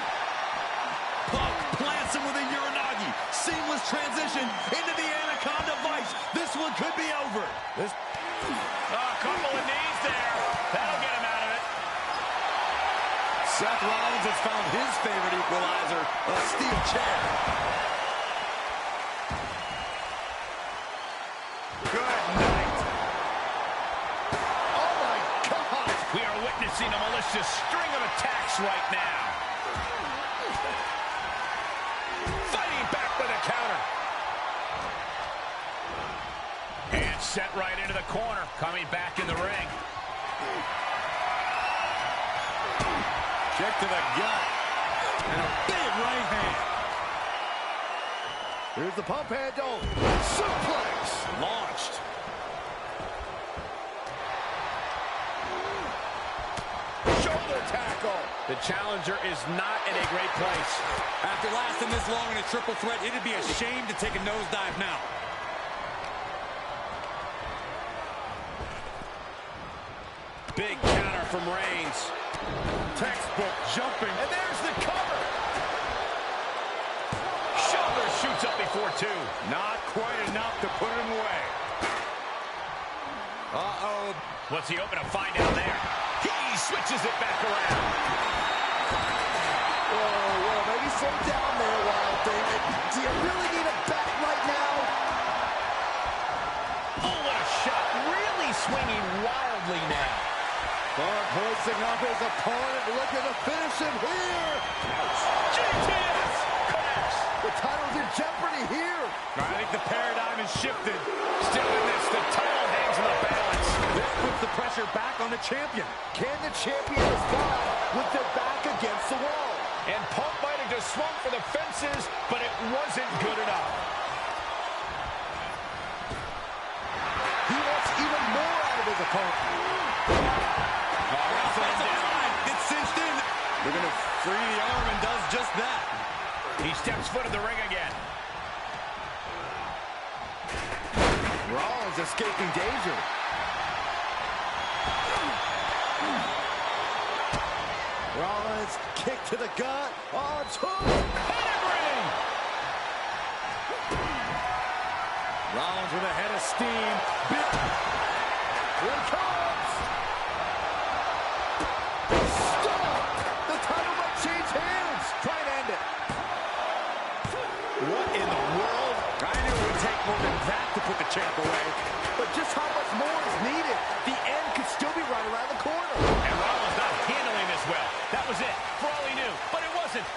Punk plants him with a Uranagi. Seamless transition into the Anaconda Vice. This one could be over. A couple of knees there. That'll get him out of it. Seth Rollins has found his favorite equalizer, a steel chair. Good night. Oh, my God. We are witnessing a malicious string of attacks right now. Fighting back with a counter. And set right into the corner. Coming back in the ring. Kick to the gut. And a big right hand. Here's the pump handle. Suplex. Launched. Shoulder tackle. The challenger is not in a great place. After lasting this long in a triple threat, it'd be a shame to take a nosedive now. Big counter from Reigns. Textbook jumping. And there's the cover. Shoulder shoots up before two. Not quite enough to put him away. Uh-oh. What's he open to find out there? He switches it back around. Whoa, maybe slow down there, Wild Thing. Do you really need a bat right now? Oh, what a shot. Really swinging wildly now. Punk hoisting up his opponent, looking to finish him here. GTS connects. The title's in jeopardy here. I think the paradigm has shifted. Still in this, the title hangs in the balance. This puts the pressure back on the champion. Can the champion respond with their back against the wall? And Punk might have just swung for the fences, but it wasn't good enough. He wants even more out of his opponent. Gets cinched in. They're going to free the arm and does just that. He steps foot in the ring again. Rollins escaping danger. Rollins kick to the gut. On top. Pedigree! Rollins with a head of steam. Here it comes. Stop. The title might change hands. Try and end it. What in the world? I knew it would take more than that to put the champ away. But just how much more is needed? The end could still be right around the corner. And Rollins not handling this well. That was it, for all he knew, but it wasn't.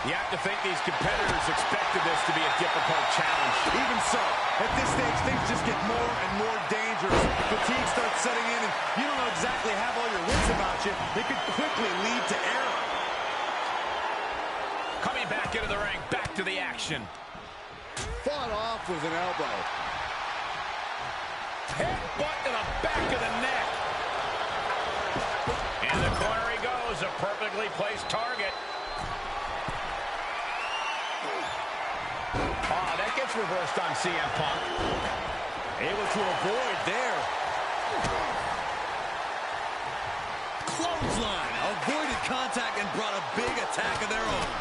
You have to think these competitors expected this to be a difficult challenge. Even so, at this stage, things just get more and more dangerous. Fatigue starts setting in, and you don't know exactly have all your wits about you. It could quickly lead to error. Coming back into the ring, back to the action. Fought off with an elbow. Headbutt to the back of the neck. In the corner he goes, a perfectly placed target. Oh, that gets reversed on CM Punk. Able to avoid there. Clothesline. Avoided contact and brought a big attack of their own.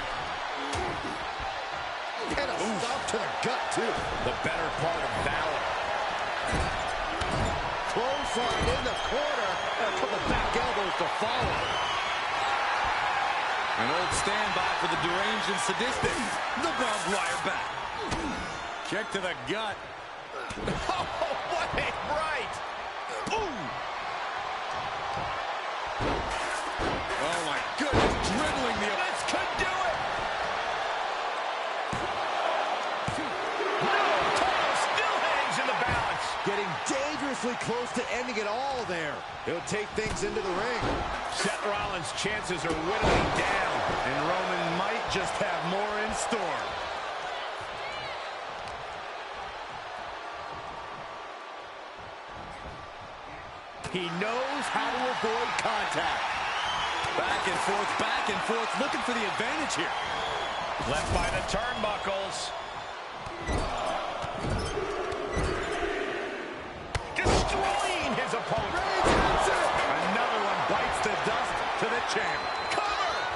And a stop to the gut, too. The better part of valor. Clothesline in the corner. And a couple back elbows to follow. An old standby for the deranged and sadistic. The barbed wire back. Kick to the gut. Oh, what a right! Ooh! Oh, my goodness. Dribbling the... This could do it! No! Title still hangs in the balance. Getting dangerously close to ending it all there. He'll take things into the ring. Seth Rollins' chances are whittling down, and Roman might just have more in store. He knows how to avoid contact. Back and forth, looking for the advantage here. Left by the turnbuckles. Destroying his opponent. Another one bites the dust to the champ. Cover!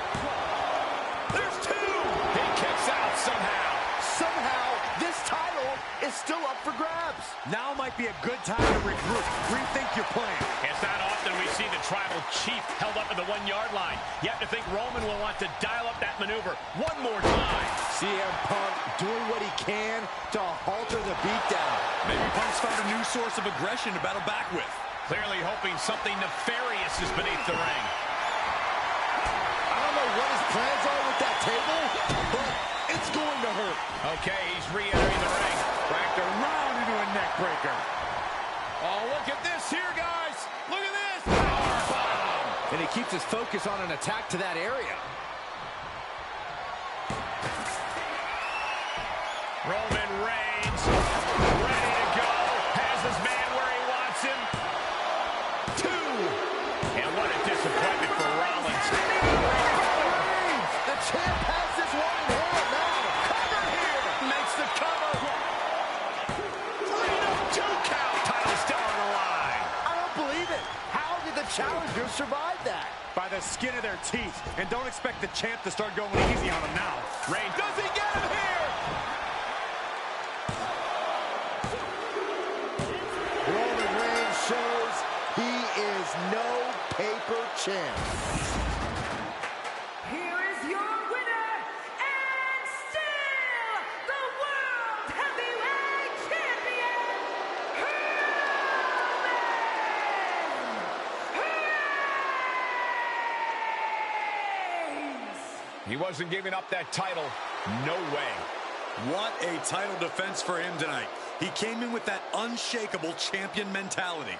There's two! He kicks out somehow. Somehow, this title is still up for grabs. Now might be a good time to regroup. Rethink your plan. It's not often we see the tribal chief held up at the 1-yard line. You have to think Roman will want to dial up that maneuver one more time. CM Punk doing what he can to halter the beatdown. Maybe Punk's found a new source of aggression to battle back with. Clearly hoping something nefarious is beneath the ring. I don't know what his plans are with that table, but it's going to hurt. Okay, he's re-entering the ring. Wrapped around into a neck breaker. Oh, look at this here, guys. Look at this. Powerbomb. And he keeps his focus on an attack to that area. Roman Reigns, ready to go. Has his man where he wants him. 2. And what a disappointment for Rollins. The champ has this one in hand now. Cover here. Makes the cover. 3-2 count. Title still on the line. I don't believe it. How did the challenger survive that? By the skin of their teeth. And don't expect the champ to start going easy on him now. Reigns, does he get him here? Roman Reigns shows he is no paper champ. Here is your winner, and still the World Heavyweight Champion, Roman Reigns! He wasn't giving up that title. No way. What a title defense for him tonight. He came in with that unshakable champion mentality.